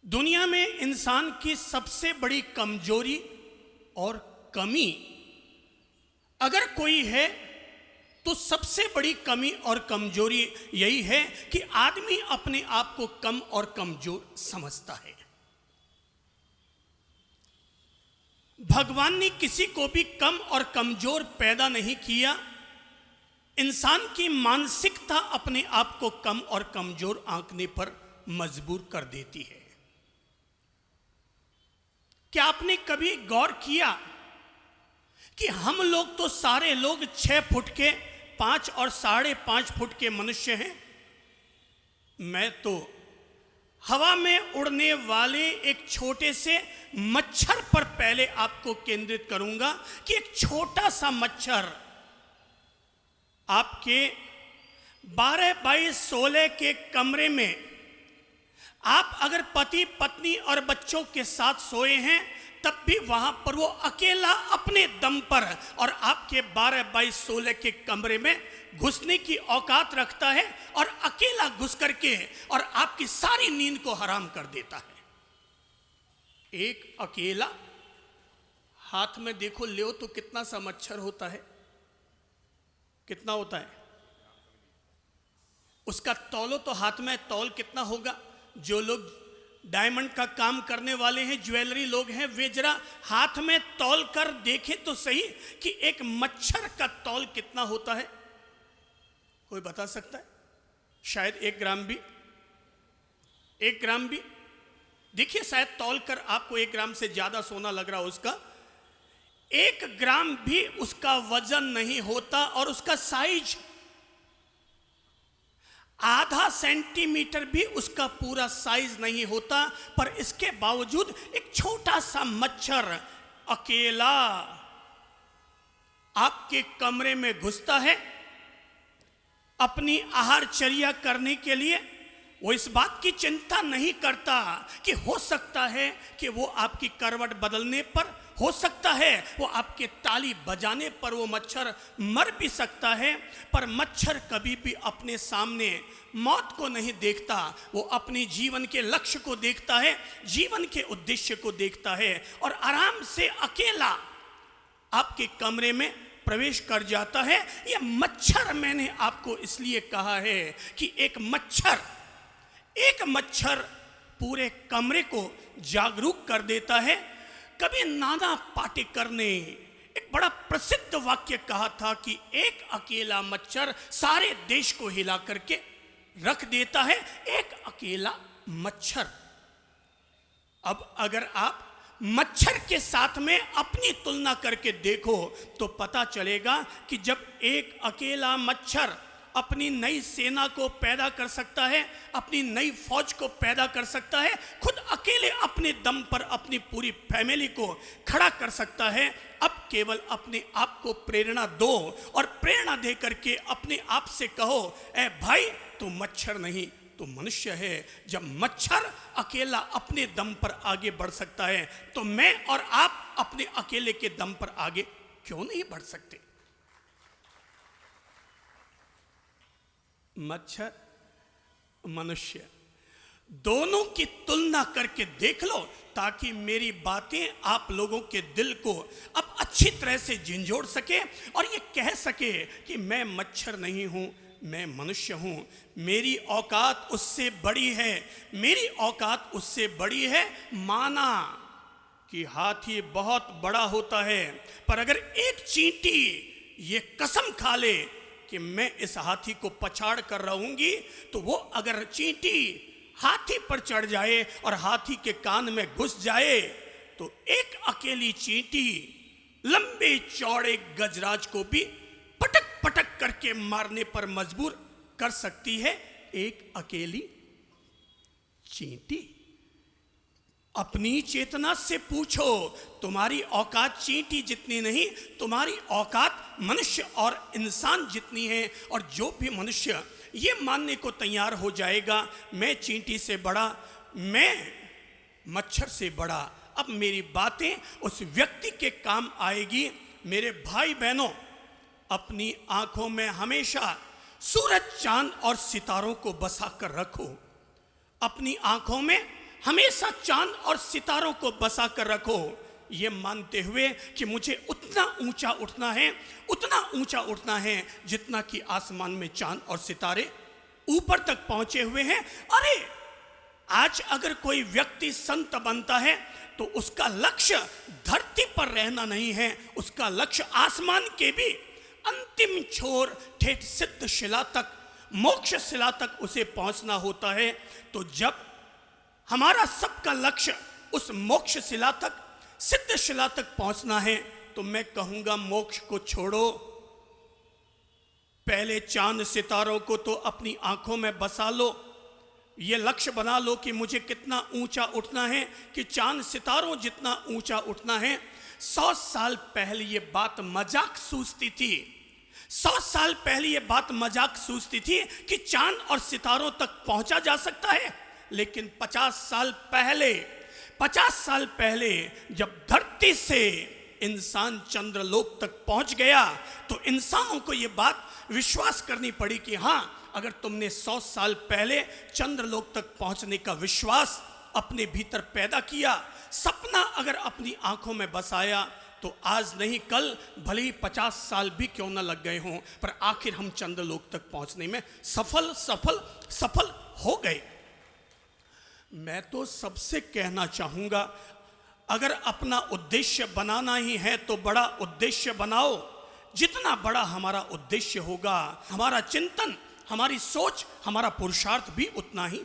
दुनिया में इंसान की सबसे बड़ी कमजोरी और कमी अगर कोई है तो सबसे बड़ी कमी और कमजोरी यही है कि आदमी अपने आप को कम और कमजोर समझता है। भगवान ने किसी को भी कम और कमजोर पैदा नहीं किया। इंसान की मानसिकता अपने आप को कम और कमजोर आंकने पर मजबूर कर देती है। क्या आपने कभी गौर किया कि हम लोग तो सारे लोग 6 फुट के 5 और 5.5 फुट के मनुष्य हैं। मैं तो हवा में उड़ने वाले एक छोटे से मच्छर पर पहले आपको केंद्रित करूंगा कि एक छोटा सा मच्छर आपके 12 बाई 16 के कमरे में आप अगर पति पत्नी और बच्चों के साथ सोए हैं तब भी वहां पर वो अकेला अपने दम पर और आपके 12 बाई 16 के कमरे में घुसने की औकात रखता है और अकेला घुस करके और आपकी सारी नींद को हराम कर देता है। एक अकेला हाथ में देखो ले तो कितना सा मच्छर होता है, कितना होता है उसका तौलो तो हाथ में तौल कितना होगा। जो लोग डायमंड का काम करने वाले हैं, ज्वेलरी लोग हैं, वे जरा हाथ में तौल कर देखें तो सही कि एक मच्छर का तौल कितना होता है। कोई बता सकता है? शायद 1 ग्राम भी, 1 ग्राम भी। देखिए शायद तौल कर आपको 1 ग्राम से ज्यादा सोना लग रहा हो, उसका 1 ग्राम भी उसका वजन नहीं होता और उसका साइज आधा सेंटीमीटर भी उसका पूरा साइज नहीं होता। पर इसके बावजूद एक छोटा सा मच्छर अकेला आपके कमरे में घुसता है अपनी आहारचर्या करने के लिए। वो इस बात की चिंता नहीं करता कि हो सकता है कि वो आपकी करवट बदलने पर, हो सकता है वो आपके ताली बजाने पर वो मच्छर मर भी सकता है। पर मच्छर कभी भी अपने सामने मौत को नहीं देखता, वो अपने जीवन के लक्ष्य को देखता है, जीवन के उद्देश्य को देखता है और आराम से अकेला आपके कमरे में प्रवेश कर जाता है। यह मच्छर मैंने आपको इसलिए कहा है कि एक मच्छर पूरे कमरे को जागरूक कर देता है। कभी नाना पाटेकर ने एक बड़ा प्रसिद्ध वाक्य कहा था कि एक अकेला मच्छर सारे देश को हिला करके रख देता है। एक अकेला मच्छर। अब अगर आप मच्छर के साथ में अपनी तुलना करके देखो तो पता चलेगा कि जब एक अकेला मच्छर अपनी नई सेना को पैदा कर सकता है, अपनी नई फौज को पैदा कर सकता है, खुद अकेले अपने दम पर अपनी पूरी फैमिली को खड़ा कर सकता है। अब केवल अपने आप को प्रेरणा दो और प्रेरणा दे करके अपने आप से कहो, ए भाई तू मच्छर नहीं, तो मनुष्य है। जब मच्छर अकेला अपने दम पर आगे बढ़ सकता है तो मैं और आप अपने अकेले के दम पर आगे क्यों नहीं बढ़ सकते? मच्छर मनुष्य दोनों की तुलना करके देख लो ताकि मेरी बातें आप लोगों के दिल को अब अच्छी तरह से झंझोड़ सके और ये कह सके कि मैं मच्छर नहीं हूं, मैं मनुष्य हूं। मेरी औकात उससे बड़ी है, मेरी औकात उससे बड़ी है। माना कि हाथी बहुत बड़ा होता है, पर अगर एक चींटी ये कसम खा ले कि मैं इस हाथी को पछाड़ कर रहूंगी, तो वो अगर चींटी हाथी पर चढ़ जाए और हाथी के कान में घुस जाए तो एक अकेली चींटी लंबे चौड़े गजराज को भी पटक पटक करके मारने पर मजबूर कर सकती है। एक अकेली चींटी। अपनी चेतना से पूछो, तुम्हारी औकात चींटी जितनी नहीं, तुम्हारी औकात मनुष्य और इंसान जितनी है। और जो भी मनुष्य ये मानने को तैयार हो जाएगा मैं चींटी से बड़ा, मैं मच्छर से बड़ा, अब मेरी बातें उस व्यक्ति के काम आएगी। मेरे भाई बहनों, अपनी आंखों में हमेशा सूरज चांद और सितारों को बसा कर रखो। अपनी आंखों में हमेशा चांद और सितारों को बसा कर रखो, ये मानते हुए कि मुझे उतना ऊंचा उठना है, उतना ऊंचा उठना है जितना कि आसमान में चांद और सितारे ऊपर तक पहुंचे हुए हैं। अरे आज अगर कोई व्यक्ति संत बनता है तो उसका लक्ष्य धरती पर रहना नहीं है, उसका लक्ष्य आसमान के भी अंतिम छोर ठेठ सिद्ध शिला तक, मोक्ष शिला तक उसे पहुंचना होता है। तो जब हमारा सबका लक्ष्य उस मोक्ष शिला तक, सिद्ध शिला तक पहुंचना है, तो मैं कहूंगा मोक्ष को छोड़ो, पहले चांद सितारों को तो अपनी आंखों में बसा लो। ये लक्ष्य बना लो कि मुझे कितना ऊंचा उठना है, कि चांद सितारों जितना ऊंचा उठना है। 100 साल पहले ये बात मजाक सूझती थी, 100 साल पहले ये बात मजाक सूझती थी कि चांद और सितारों तक पहुंचा जा सकता है। लेकिन 50 साल पहले जब धरती से इंसान चंद्रलोक तक पहुंच गया, तो इंसानों को यह बात विश्वास करनी पड़ी कि हाँ, अगर तुमने 100 साल पहले चंद्रलोक तक पहुंचने का विश्वास अपने भीतर पैदा किया, सपना अगर अपनी आंखों में बसाया, तो आज नहीं कल, भले ही 50 साल भी क्यों ना लग गए हों, पर आखिर हम चंद्रलोक तक पहुंचने में सफल हो गए। मैं तो सबसे कहना चाहूंगा, अगर अपना उद्देश्य बनाना ही है तो बड़ा उद्देश्य बनाओ। जितना बड़ा हमारा उद्देश्य होगा, हमारा चिंतन, हमारी सोच, हमारा पुरुषार्थ भी उतना ही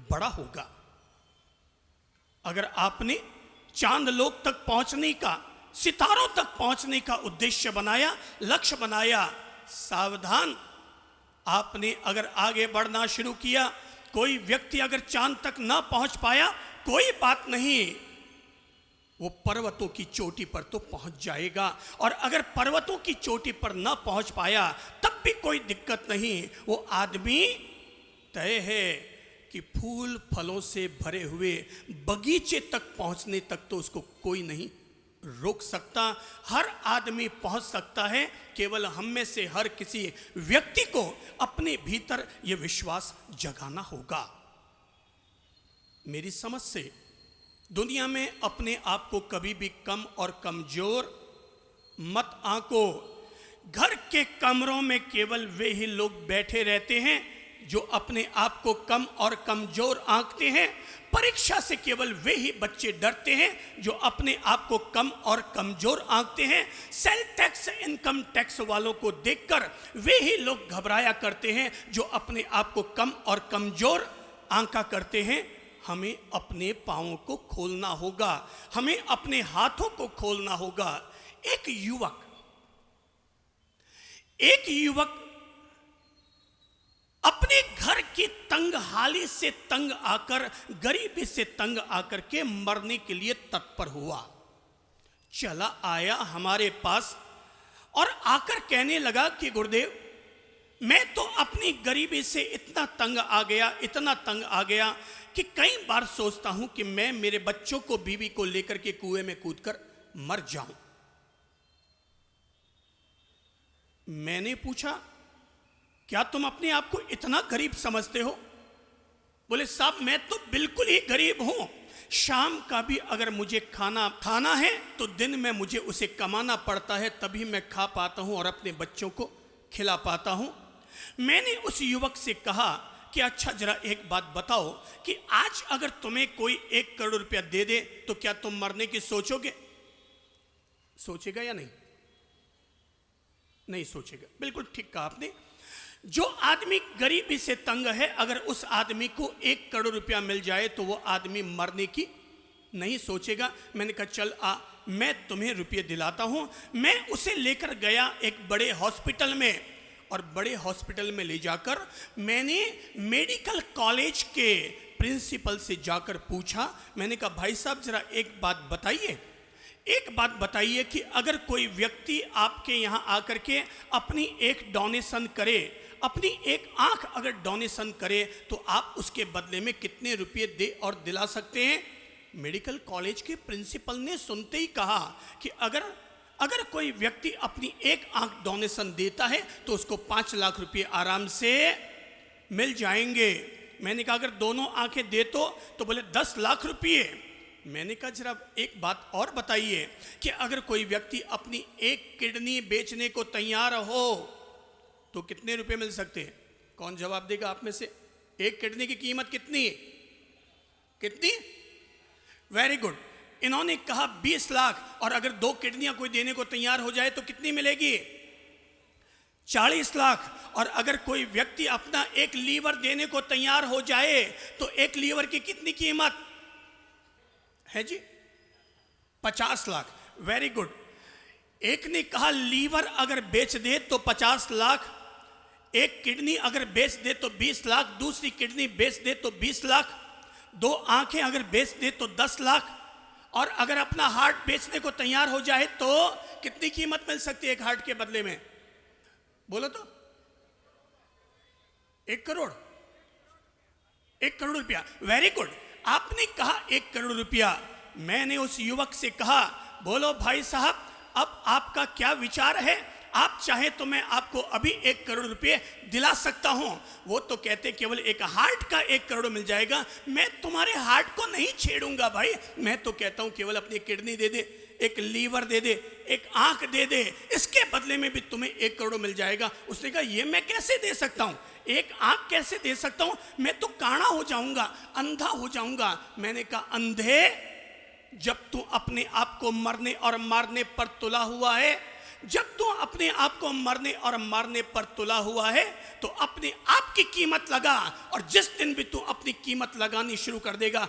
बड़ा होगा। अगर आपने चांद लोक तक पहुंचने का, सितारों तक पहुंचने का उद्देश्य बनाया, लक्ष्य बनाया, सावधान, आपने अगर आगे बढ़ना शुरू किया, कोई व्यक्ति अगर चांद तक ना पहुंच पाया, कोई बात नहीं, वो पर्वतों की चोटी पर तो पहुंच जाएगा। और अगर पर्वतों की चोटी पर ना पहुंच पाया तब भी कोई दिक्कत नहीं, वो आदमी तय है कि फूल फलों से भरे हुए बगीचे तक पहुंचने तक तो उसको कोई नहीं रोक सकता। हर आदमी पहुंच सकता है, केवल हम में से हर किसी व्यक्ति को अपने भीतर यह विश्वास जगाना होगा। मेरी समझ से दुनिया में अपने आप को कभी भी कम और कमजोर मत आंको। घर के कमरों में केवल वे ही लोग बैठे रहते हैं जो अपने आप को कम और कमजोर आंकते हैं। परीक्षा से केवल वे ही बच्चे डरते हैं जो अपने आप को कम और कमजोर आंकते हैं। सेल टैक्स, इनकम टैक्स वालों को देखकर वे ही लोग घबराया करते हैं जो अपने आप को कम और कमजोर आंका करते हैं। हमें अपने पांवों को खोलना होगा, हमें अपने हाथों को खोलना होगा। एक युवक अपने घर की तंगहाली से तंग आकर, गरीबी से तंग आकर के मरने के लिए तत्पर हुआ। चला आया हमारे पास और आकर कहने लगा कि गुरुदेव, मैं तो अपनी गरीबी से इतना तंग आ गया कि कई बार सोचता हूं कि मैं मेरे बच्चों को, बीवी को लेकर के कुएं में कूदकर मर जाऊं। मैंने पूछा, क्या तुम अपने आप को इतना गरीब समझते हो? बोले, साहब मैं तो बिल्कुल ही गरीब हूं। शाम का भी अगर मुझे खाना खाना है तो दिन में मुझे उसे कमाना पड़ता है, तभी मैं खा पाता हूं और अपने बच्चों को खिला पाता हूं। मैंने उस युवक से कहा कि अच्छा जरा एक बात बताओ कि आज अगर तुम्हें कोई 1 करोड़ रुपया दे दे तो क्या तुम मरने की सोचोगे? सोचेगा या नहीं? नहीं सोचेगा। बिल्कुल ठीक कहा आपने। जो आदमी गरीबी से तंग है, अगर उस आदमी को 1 करोड़ रुपया मिल जाए तो वो आदमी मरने की नहीं सोचेगा। मैंने कहा चल आ, मैं तुम्हें रुपये दिलाता हूं। मैं उसे लेकर गया एक बड़े हॉस्पिटल में, और बड़े हॉस्पिटल में ले जाकर मैंने मेडिकल कॉलेज के प्रिंसिपल से जाकर पूछा। मैंने कहा भाई साहब जरा एक बात बताइए कि अगर कोई व्यक्ति आपके यहाँ आकर के अपनी एक डोनेशन करे, अपनी एक आंख अगर डोनेशन करे, तो आप उसके बदले में कितने रुपये दे और दिला सकते हैं? मेडिकल कॉलेज के प्रिंसिपल ने सुनते ही कहा कि अगर कोई व्यक्ति अपनी एक आंख डोनेशन देता है तो उसको 5 लाख रुपये आराम से मिल जाएंगे। मैंने कहा अगर दोनों आंखें दे तो बोले 10 लाख रुपये। मैंने कहा जरा एक बात और बताइए कि अगर कोई व्यक्ति अपनी एक किडनी बेचने को तैयार हो तो कितने रुपए मिल सकते हैं? कौन जवाब देगा आप में से? एक किडनी की कीमत कितनी है? कितनी? Very good. इन्होंने कहा 20 लाख, और अगर 2 किडनियां कोई देने को तैयार हो जाए तो कितनी मिलेगी? 40 लाख। और अगर कोई व्यक्ति अपना एक लीवर देने को तैयार हो जाए तो एक लीवर की कितनी कीमत है जी? 50 लाख। Very good. एक ने कहा लीवर अगर बेच दे तो 50 लाख, एक किडनी अगर बेच दे तो 20 लाख, दूसरी किडनी बेच दे तो 20 लाख, 2 आंखें अगर बेच दे तो 10 लाख, और अगर अपना हार्ट बेचने को तैयार हो जाए तो कितनी कीमत मिल सकती है एक हार्ट के बदले में? बोलो तो। 1 करोड़। 1 करोड़ रुपया। Very good. आपने कहा 1 करोड़ रुपया। मैंने उस युवक से कहा बोलो भाई साहब अब आपका क्या विचार है? आप चाहे तो मैं आपको अभी 1 करोड़ रुपए दिला सकता हूं। वो तो कहते केवल एक हार्ट का 1 करोड़ मिल जाएगा। मैं तुम्हारे हार्ट को नहीं छेड़ूंगा भाई, मैं तो कहता हूं केवल अपनी किडनी दे दे, एक लीवर दे दे, एक आंख दे दे, इसके बदले में भी तुम्हें 1 करोड़ मिल जाएगा। उसने कहा ये मैं कैसे दे सकता हूं, एक आंख कैसे दे सकता हूं, मैं तो काना हो जाऊंगा, अंधा हो जाऊंगा। मैंने कहा अंधे, जब तू अपने आप को मरने और मारने पर तुला हुआ है, जब तू अपने आप को मरने और मारने पर तुला हुआ है तो अपने आप की कीमत लगा, और जिस दिन भी तू अपनी कीमत लगानी शुरू कर देगा,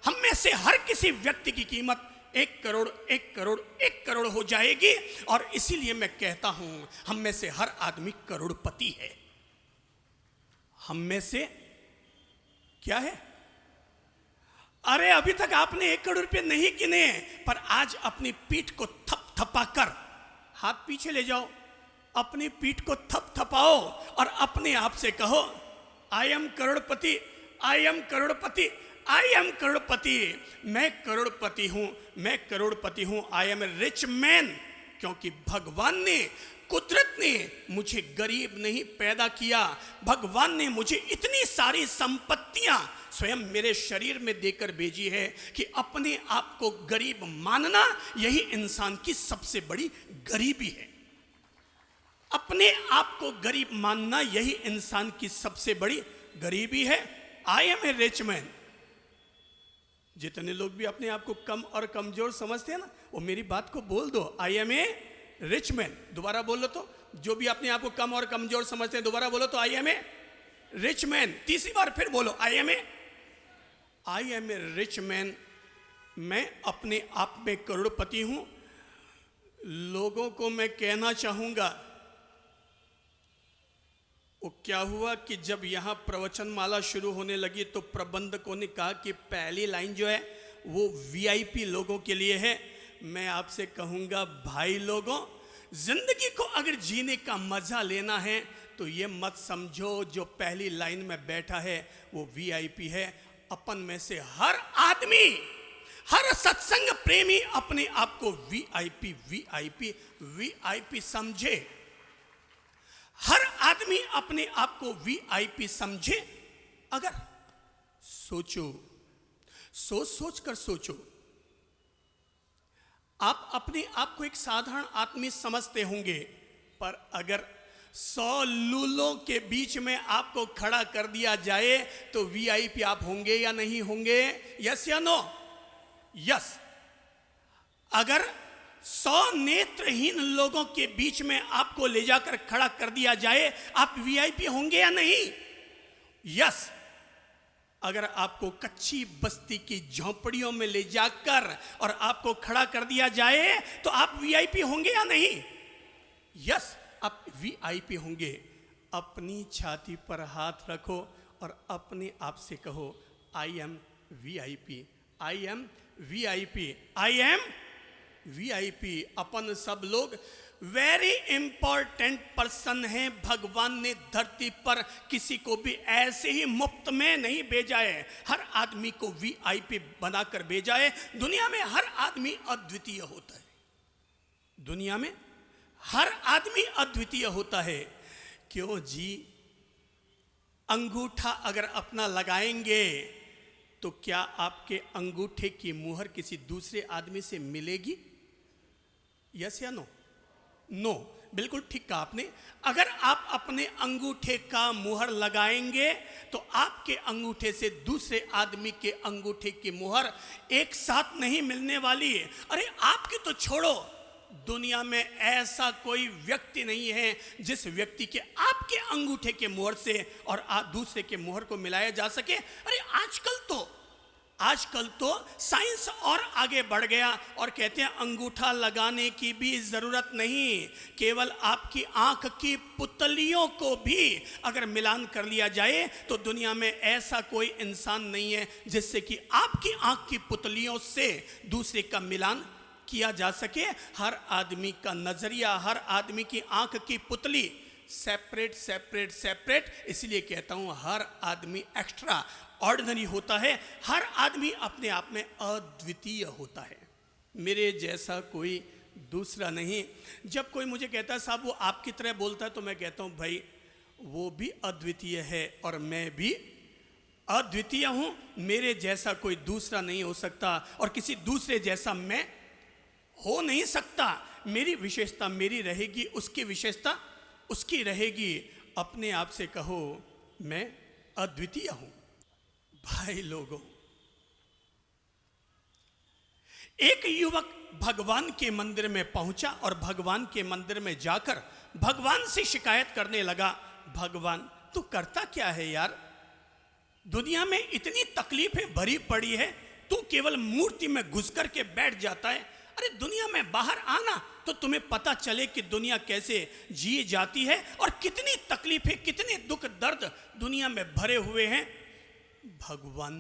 हम में से हर किसी व्यक्ति की कीमत 1 करोड़ 1 करोड़ 1 करोड़ हो जाएगी। और इसीलिए मैं कहता हूं हम में से हर आदमी करोड़पति है। हम में से क्या है? अरे अभी तक आपने 1 करोड़ रुपए नहीं गिने, पर आज अपनी पीठ को थपथपा कर, हाथ पीछे ले जाओ, अपनी पीठ को थपथपाओ और अपने आप से कहो आई एम करोड़पति, आई एम करोड़पति, आई एम करोड़पति। मैं करोड़पति हूं, मैं करोड़पति हूं। I am a rich man. क्योंकि भगवान ने, कुदरत ने मुझे गरीब नहीं पैदा किया। भगवान ने मुझे इतनी सारी संपत्तियां स्वयं मेरे शरीर में देकर भेजी है कि अपने आप को गरीब मानना यही इंसान की सबसे बड़ी गरीबी है। अपने आप को गरीब मानना यही इंसान की सबसे बड़ी गरीबी है। I am a rich man. जितने लोग भी अपने आप को कम और कमजोर समझते हैं ना, वो मेरी बात को बोल दो, I am a rich man. दोबारा बोलो तो। जो भी अपने आप को कम और कमजोर समझते हैं दोबारा बोलो तो, I am a rich man. तीसरी बार फिर बोलो, I am a rich man. मैं अपने आप में करोड़पति हूं। लोगों को मैं कहना चाहूंगा, वो क्या हुआ कि जब यहां प्रवचनमाला शुरू होने लगी तो प्रबंधकों ने कहा कि पहली लाइन जो है वो वीआईपी लोगों के लिए है। मैं आपसे कहूंगा भाई लोगों, जिंदगी को अगर जीने का मजा लेना है तो ये मत समझो जो पहली लाइन में बैठा है वो वीआईपी है। अपन में से हर आदमी, हर सत्संग प्रेमी अपने आप को वीआईपी वीआईपी वीआईपी समझे। हर आदमी अपने आप को वीआईपी समझे। अगर सोचो, सोच कर सोचो, आप अपने आप को एक साधारण आदमी समझते होंगे, पर अगर 100 लूलों के बीच में आपको खड़ा कर दिया जाए तो वीआईपी आप होंगे या नहीं होंगे? यस या नो? यस। अगर 100 नेत्रहीन लोगों के बीच में आपको ले जाकर खड़ा कर दिया जाए, आप वीआईपी होंगे या नहीं? यस। अगर आपको कच्ची बस्ती की झोंपड़ियों में ले जाकर और आपको खड़ा कर दिया जाए तो आप वीआईपी होंगे या नहीं? यस, आप वीआईपी होंगे। अपनी छाती पर हाथ रखो और अपने आप से कहो I am VIP, I am VIP, I am VIP. अपन सब लोग वेरी इंपॉर्टेंट पर्सन हैं। भगवान ने धरती पर किसी को भी ऐसे ही मुफ्त में नहीं भेजा है, हर आदमी को वीआईपी बनाकर भेजा है। दुनिया में हर आदमी अद्वितीय होता है। दुनिया में हर आदमी अद्वितीय होता है। क्यों जी? अंगूठा अगर अपना लगाएंगे तो क्या आपके अंगूठे की मुहर किसी दूसरे आदमी से मिलेगी? यस या नो? नो, बिल्कुल ठीक कहा आपने। अगर आप अपने अंगूठे का मुहर लगाएंगे तो आपके अंगूठे से दूसरे आदमी के अंगूठे की मुहर एक साथ नहीं मिलने वाली है। अरे आपकी तो छोड़ो, दुनिया में ऐसा कोई व्यक्ति नहीं है जिस व्यक्ति के आपके अंगूठे के मुहर से और दूसरे के मुहर को मिलाया जा सके। अरे आजकल तो साइंस और आगे बढ़ गया और कहते हैं अंगूठा लगाने की भी जरूरत नहीं, केवल आपकी आंख की पुतलियों को भी अगर मिलान कर लिया जाए तो दुनिया में ऐसा कोई इंसान नहीं है जिससे कि आपकी आंख की पुतलियों से दूसरे का मिलान किया जा सके। हर आदमी का नजरिया, हर आदमी की आंख की पुतली सेपरेट सेपरेट सेपरेट, इसलिए कहता हूं हर आदमी एक्स्ट्रा ऑर्डिनरी होता है, हर आदमी अपने आप में अद्वितीय होता है, मेरे जैसा कोई दूसरा नहीं। जब कोई मुझे कहता है साहब वो आपकी तरह बोलता है, तो मैं कहता हूं भाई वो भी अद्वितीय है और मैं भी अद्वितीय हूं, मेरे जैसा कोई दूसरा नहीं हो सकता और किसी दूसरे जैसा मैं हो नहीं सकता। मेरी विशेषता मेरी रहेगी, उसकी विशेषता उसकी रहेगी। अपने आप से कहो मैं अद्वितीय हूं। भाई लोगों, एक युवक भगवान के मंदिर में पहुंचा और भगवान के मंदिर में जाकर भगवान से शिकायत करने लगा, भगवान तू करता क्या है यार, दुनिया में इतनी तकलीफें भरी पड़ी है, तू केवल मूर्ति में घुस कर के बैठ जाता है। अरे दुनिया में बाहर आना तो तुम्हें पता चले कि दुनिया कैसे जी जाती है और कितनी तकलीफें, कितने दुख दर्द दुनिया में भरे हुए हैं। भगवान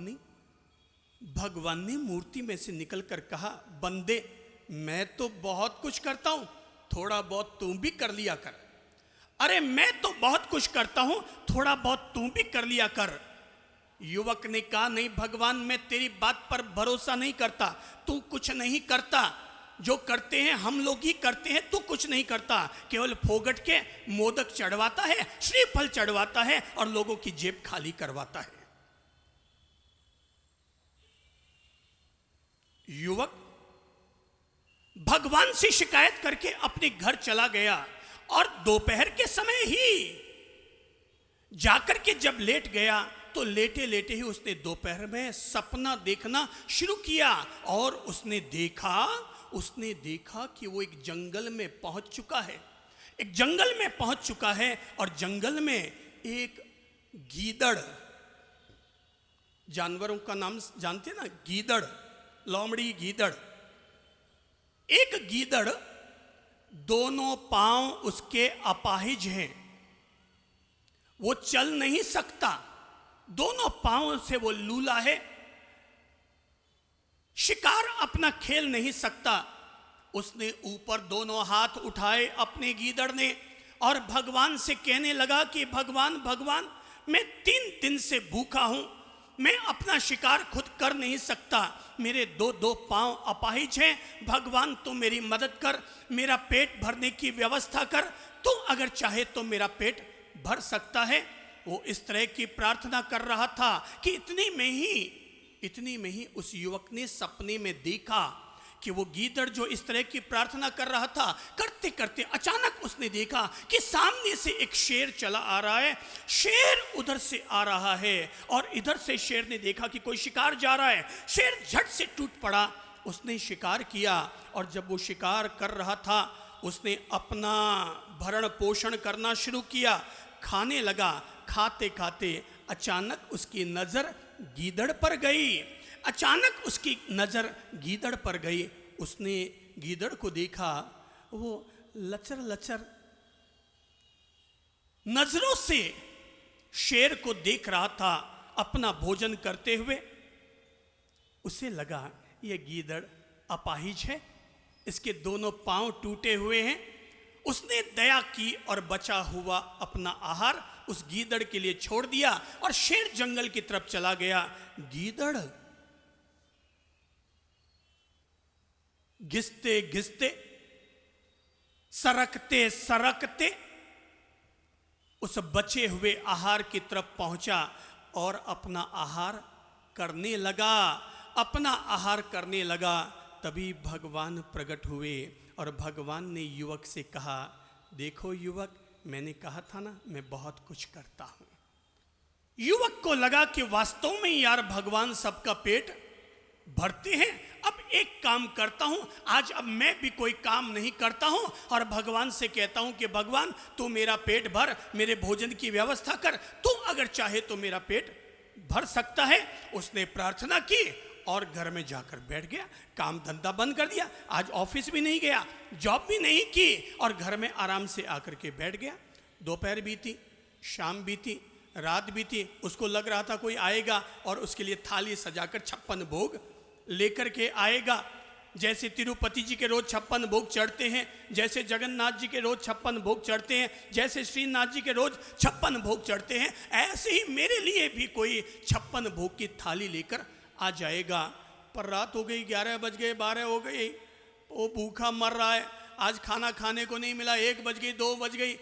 ने मूर्ति में से निकलकर कहा, बंदे मैं तो बहुत कुछ करता हूं, थोड़ा बहुत तू भी कर लिया कर। अरे मैं तो बहुत कुछ करता हूं, थोड़ा बहुत तू भी कर लिया कर। युवक ने कहा, नहीं भगवान मैं तेरी बात पर भरोसा नहीं करता, तू कुछ नहीं करता, जो करते हैं हम लोग ही करते हैं, तू कुछ नहीं करता, केवल फोगट के मोदक चढ़वाता है, श्रीफल चढ़वाता है और लोगों की जेब खाली करवाता है। युवक भगवान से शिकायत करके अपने घर चला गया और दोपहर के समय ही जाकर के जब लेट गया तो लेटे लेटे ही उसने दोपहर में सपना देखना शुरू किया और उसने देखा कि वो एक जंगल में पहुंच चुका है, एक जंगल में पहुंच चुका है और जंगल में एक गीदड़, जानवरों का नाम जानते हैं ना, गीदड़, लोमड़ी गीदड़, एक गीदड़, दोनों पांव उसके अपाहिज हैं, वो चल नहीं सकता, दोनों पांव से वो लूला है, शिकार अपना खेल नहीं सकता। उसने ऊपर दोनों हाथ उठाए अपने गीदड़ ने और भगवान से कहने लगा कि भगवान भगवान मैं 3 दिन से भूखा हूं, मैं अपना शिकार खुद कर नहीं सकता, मेरे दो पांव अपाहिज हैं, भगवान तू मेरी मदद कर, मेरा पेट भरने की व्यवस्था कर, तू अगर चाहे तो मेरा पेट भर सकता है। वो इस तरह की प्रार्थना कर रहा था कि इतनी में ही उस युवक ने सपने में देखा कि वो गीदड़ जो इस तरह की प्रार्थना कर रहा था, करते करते अचानक उसने देखा कि सामने से एक शेर चला आ रहा है, शेर उधर से आ रहा है और इधर से शेर ने देखा कि कोई शिकार जा रहा है, शेर झट से टूट पड़ा, उसने शिकार किया और जब वो शिकार कर रहा था उसने अपना भरण पोषण करना शुरू किया, खाने लगा, खाते खाते अचानक उसकी नजर गीदड़ पर गई, अचानक उसकी नजर गीदड़ पर गई, उसने गीदड़ को देखा, वो लचर लचर नजरों से शेर को देख रहा था अपना भोजन करते हुए। उसे लगा ये गीदड़ अपाहिज है, इसके दोनों पांव टूटे हुए हैं, उसने दया की और बचा हुआ अपना आहार उस गीदड़ के लिए छोड़ दिया और शेर जंगल की तरफ चला गया। गीदड़ घिसते घिसते, सरकते सरकते उस बचे हुए आहार की तरफ पहुंचा और अपना आहार करने लगा, अपना आहार करने लगा। तभी भगवान प्रकट हुए और भगवान ने युवक से कहा, देखो युवक, मैंने कहा था ना मैं बहुत कुछ करता हूं। युवक को लगा कि वास्तव में यार भगवान सबका पेट भरते हैं। अब एक काम करता हूं, आज अब मैं भी कोई काम नहीं करता हूं और भगवान से कहता हूं कि भगवान तू मेरा पेट भर, मेरे भोजन की व्यवस्था कर, तू अगर चाहे तो मेरा पेट भर सकता है। उसने प्रार्थना की और घर में जाकर बैठ गया, काम धंधा बंद कर दिया। आज ऑफिस भी नहीं गया, जॉब भी नहीं की और घर में आराम से आकर के बैठ गया। दोपहर बीती, शाम बीती, रात बीती। उसको लग रहा था कोई आएगा और उसके लिए थाली सजाकर 56 भोग लेकर के आएगा। जैसे तिरुपति जी के रोज 56 भोग चढ़ते हैं, जैसे जगन्नाथ जी के रोज 56 भोग चढ़ते हैं, जैसे श्रीनाथ जी के रोज 56 भोग चढ़ते हैं, ऐसे ही मेरे लिए भी कोई 56 भोग की थाली लेकर आ जाएगा। पर रात हो गई, 11 बज गए, 12 हो गई, वो भूखा मर रहा है, आज खाना खाने को नहीं मिला, 1 बज गई, 2 बज गई।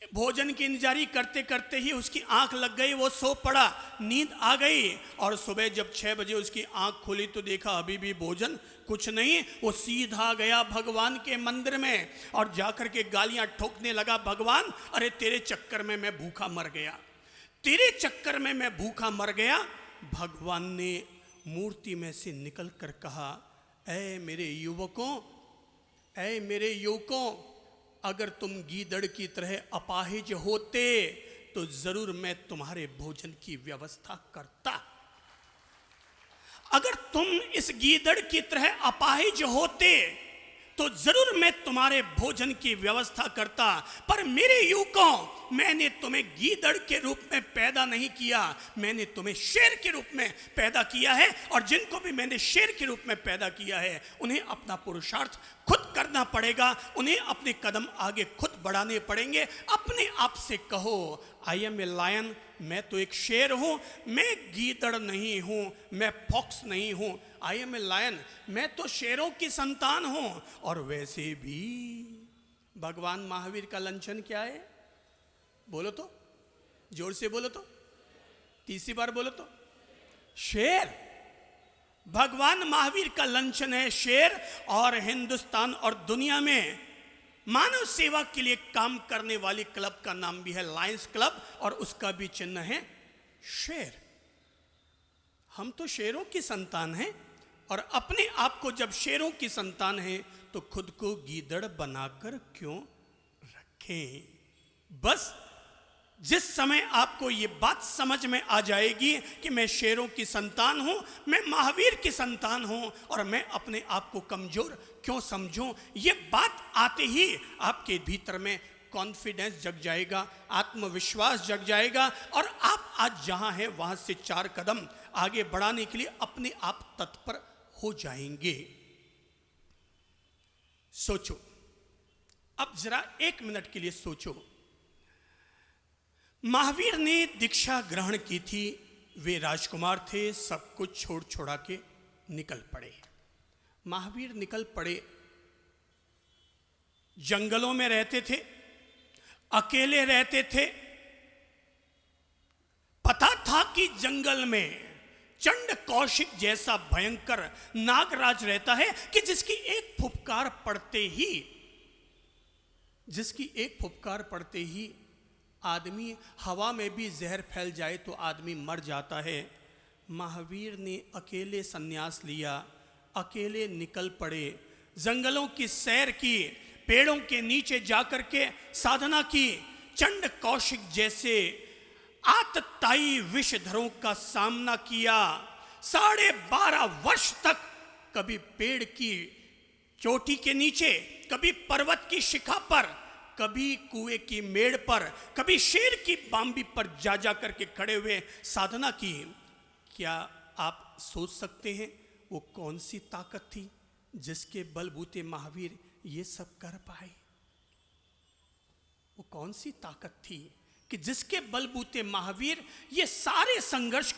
भोजन की इंतजारी करते करते ही उसकी आंख लग गई, वो सो पड़ा, नींद आ गई। और सुबह जब 6 बजे उसकी आंख खुली तो देखा अभी भी भोजन कुछ नहीं। वो सीधा गया भगवान के मंदिर में और जाकर के गालियां ठोकने लगा, भगवान अरे तेरे चक्कर में मैं भूखा मर गया, तेरे चक्कर में मैं भूखा मर गया। भगवान ने मूर्ति में से निकल कर कहा, ऐ मेरे युवकों, ऐ मेरे युवकों, अगर तुम गीदड़ की तरह अपाहिज होते तो जरूर मैं तुम्हारे भोजन की व्यवस्था करता। अगर तुम इस गीदड़ की तरह अपाहिज होते तो जरूर मैं तुम्हारे भोजन की व्यवस्था करता। पर मेरे युवकों, मैंने तुम्हें गीदड़ के रूप में पैदा नहीं किया, मैंने तुम्हें शेर के रूप में पैदा किया है। और जिनको भी मैंने शेर के रूप में पैदा किया है उन्हें अपना पुरुषार्थ खुद करना पड़ेगा, उन्हें अपने कदम आगे खुद बढ़ाने पड़ेंगे। अपने आप से कहो, आई एम ए लायन, मैं तो एक शेर हूं, मैं गीदड़ नहीं हूं, मैं फॉक्स नहीं हूं। आई एम ए लायन, मैं तो शेरों की संतान हूं। और वैसे भी भगवान महावीर का लंचन क्या है? बोलो तो, जोर से बोलो तो, तीसरी बार बोलो तो, शेर। भगवान महावीर का लंचन है शेर। और हिंदुस्तान और दुनिया में मानव सेवा के लिए काम करने वाली क्लब का नाम भी है लायंस क्लब और उसका भी चिन्ह है शेर। हम तो शेरों की संतान हैं और अपने आप को जब शेरों की संतान हैं तो खुद को गीदड़ बनाकर क्यों रखें? बस जिस समय आपको ये बात समझ में आ जाएगी कि मैं शेरों की संतान हूं, मैं महावीर की संतान हूं और मैं अपने आप को कमजोर क्यों समझूं, ये बात आते ही आपके भीतर में कॉन्फिडेंस जग जाएगा, आत्मविश्वास जग जाएगा और आप आज जहां हैं वहां से 4 कदम आगे बढ़ाने के लिए अपने आप तत्पर हो जाएंगे। सोचो, अब जरा 1 मिनट के लिए सोचो। महावीर ने दीक्षा ग्रहण की थी, वे राजकुमार थे, सब कुछ छोड़ छोड़ा के निकल पड़े। महावीर निकल पड़े, जंगलों में रहते थे, अकेले रहते थे। पता था कि जंगल में चंड कौशिक जैसा भयंकर नागराज रहता है कि जिसकी एक फुफकार पड़ते ही आदमी, हवा में भी जहर फैल जाए तो आदमी मर जाता है। महावीर ने अकेले संन्यास लिया, अकेले निकल पड़े, जंगलों की सैर की, पेड़ों के नीचे जाकर के साधना की, चंड कौशिक जैसे आतताई विषधरों का सामना किया। 12.5 वर्ष तक कभी पेड़ की चोटी के नीचे, कभी पर्वत की शिखा पर, कभी कुएं की मेड़ पर, कभी शेर की बांबी पर जा जा करके खड़े हुए साधना की। क्या आप सोच सकते हैं वो कौन सी ताकत थी जिसके बलबूते महावीर ये सब कर पाए? वो कौन सी ताकत थी कि जिसके बलबूते महावीर ये सारे संघर्ष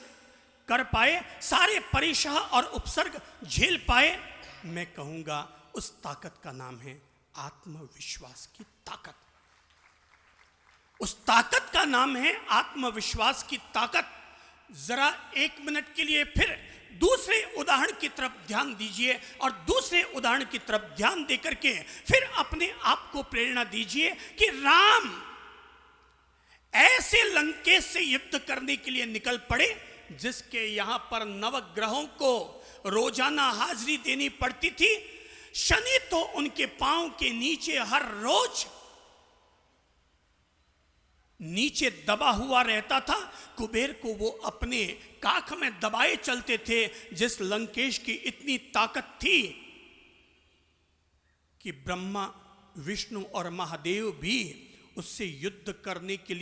कर पाए, सारे परीक्षा और उपसर्ग झेल पाए? मैं कहूंगा उस ताकत का नाम है आत्मविश्वास की ताकत। उस ताकत का नाम है आत्मविश्वास की ताकत। जरा एक मिनट के लिए फिर दूसरे उदाहरण की तरफ ध्यान दीजिए और दूसरे उदाहरण की तरफ ध्यान देकर के फिर अपने आप को प्रेरणा दीजिए कि राम ऐसे लंकेश से युद्ध करने के लिए निकल पड़े जिसके यहां पर नवग्रहों को रोजाना हाजिरी देनी पड़ती थी। शनि तो उनके पांव के नीचे हर रोज नीचे दबा हुआ रहता था। कुबेर को वो अपने काख में दबाए चलते थे। जिस लंकेश की इतनी ताकत थी कि ब्रह्मा, विष्णु और महादेव भी उससे युद्ध करने के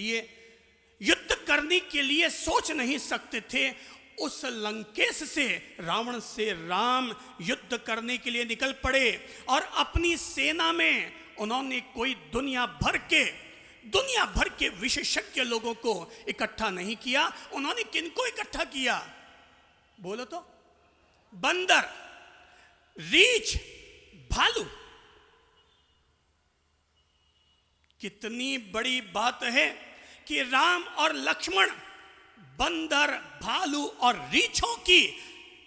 लिए सोच नहीं सकते थे। उस लंकेश से, रावण से राम युद्ध करने के लिए निकल पड़े और अपनी सेना में उन्होंने कोई दुनिया भर के विशेषज्ञ लोगों को इकट्ठा नहीं किया। उन्होंने किनको इकट्ठा किया? बोलो तो। बंदर, रीछ, भालू। कितनी बड़ी बात है कि राम और लक्ष्मण बंदर, भालू और रीछों की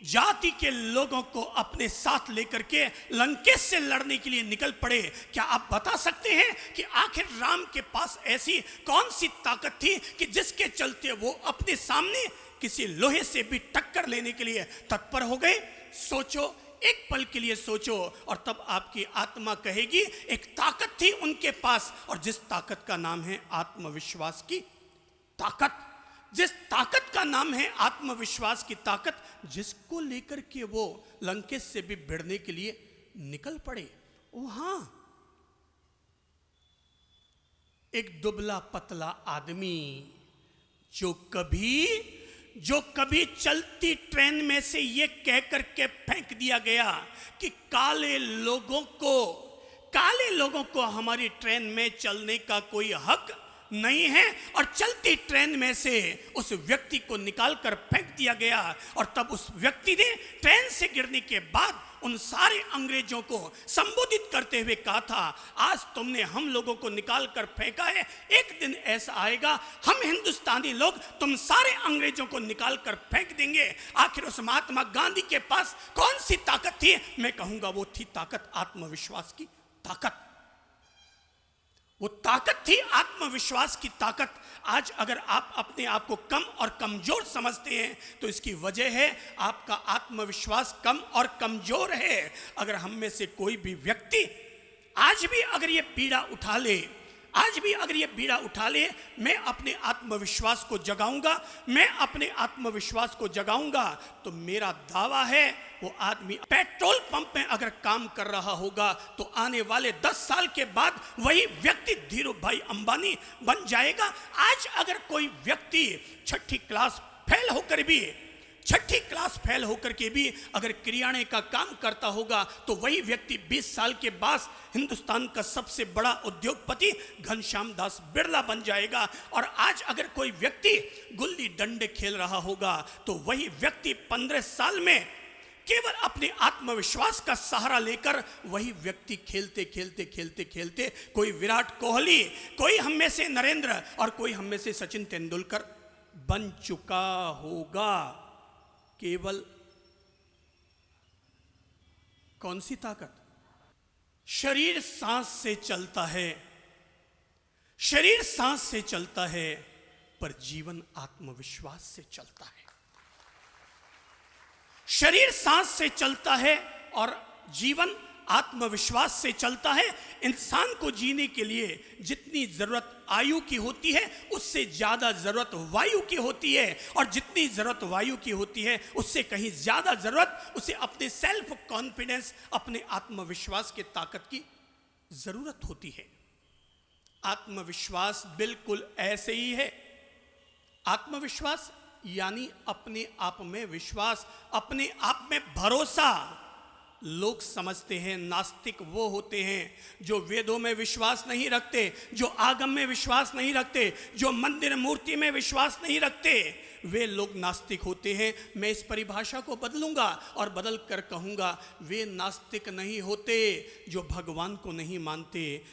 जाति के लोगों को अपने साथ लेकर के लंकेश से लड़ने के लिए निकल पड़े। क्या आप बता सकते हैं कि आखिर राम के पास ऐसी कौन सी ताकत थी कि जिसके चलते वो अपने सामने किसी लोहे से भी टक्कर लेने के लिए तत्पर हो गए? सोचो, एक पल के लिए सोचो और तब आपकी आत्मा कहेगी एक ताकत थी उनके पास, और जिस ताकत का नाम है आत्मविश्वास की ताकत। जिस ताकत का नाम है आत्मविश्वास की ताकत, जिसको लेकर के वो लंकेश से भी भिड़ने के लिए निकल पड़े। वहां एक दुबला पतला आदमी जो कभी चलती ट्रेन में से ये कह करके फेंक दिया गया कि काले लोगों को हमारी ट्रेन में चलने का कोई हक नहीं है, और चलती ट्रेन में से उस व्यक्ति को निकालकर फेंक दिया गया। और तब उस व्यक्ति ने ट्रेन से गिरने के बाद उन सारे अंग्रेजों को संबोधित करते हुए कहा था, आज तुमने हम लोगों को निकाल कर फेंका है, एक दिन ऐसा आएगा हम हिंदुस्तानी लोग तुम सारे अंग्रेजों को निकाल कर फेंक देंगे। आखिर उस महात्मा गांधी के पास कौन सी ताकत थी? मैं कहूंगा वो थी ताकत आत्मविश्वास की ताकत। वो ताकत थी आत्मविश्वास की ताकत। आज अगर आप अपने आप को कम और कमजोर समझते हैं तो इसकी वजह है आपका आत्मविश्वास कम और कमजोर है। अगर हम में से कोई भी व्यक्ति आज भी अगर ये बीड़ा उठा ले, मैं अपने आत्मविश्वास को जगाऊंगा, तो मेरा दावा है वो आदमी पेट्रोल पंप में अगर काम कर रहा होगा तो आने वाले 10 साल के बाद वही व्यक्ति धीरू भाई अंबानी बन जाएगा। आज अगर कोई व्यक्ति छठी क्लास फेल होकर के भी अगर किराने का काम करता होगा तो वही व्यक्ति 20 साल के बाद हिंदुस्तान का सबसे बड़ा उद्योगपति घनश्याम दास बिरला बन जाएगा। और आज अगर कोई व्यक्ति गुल्ली डंडे खेल रहा होगा तो वही व्यक्ति 15 साल में केवल अपने आत्मविश्वास का सहारा लेकर वही व्यक्ति खेलते कोई विराट कोहली, कोई हम में से नरेंद्र और कोई हम में से सचिन तेंदुलकर बन चुका होगा। केवल कौन सी ताकत? शरीर सांस से चलता है, पर जीवन आत्मविश्वास से चलता है। शरीर सांस से चलता है और जीवन आत्मविश्वास से चलता है। इंसान को जीने के लिए जितनी जरूरत आयु की होती है उससे ज्यादा जरूरत वायु की होती है, और जितनी जरूरत वायु की होती है उससे कहीं ज्यादा जरूरत उसे अपने सेल्फ कॉन्फिडेंस, अपने आत्मविश्वास की ताकत की जरूरत होती है। आत्मविश्वास बिल्कुल ऐसे ही है। आत्मविश्वास यानी अपने आप में विश्वास, अपने आप में भरोसा। लोग समझते हैं नास्तिक वो होते हैं जो वेदों में विश्वास नहीं रखते, जो आगम में विश्वास नहीं रखते, जो मंदिर मूर्ति में विश्वास नहीं रखते, वे लोग नास्तिक होते हैं। मैं इस परिभाषा को बदलूंगा और बदल कर कहूंगा वे नास्तिक नहीं होते जो भगवान को नहीं मानते,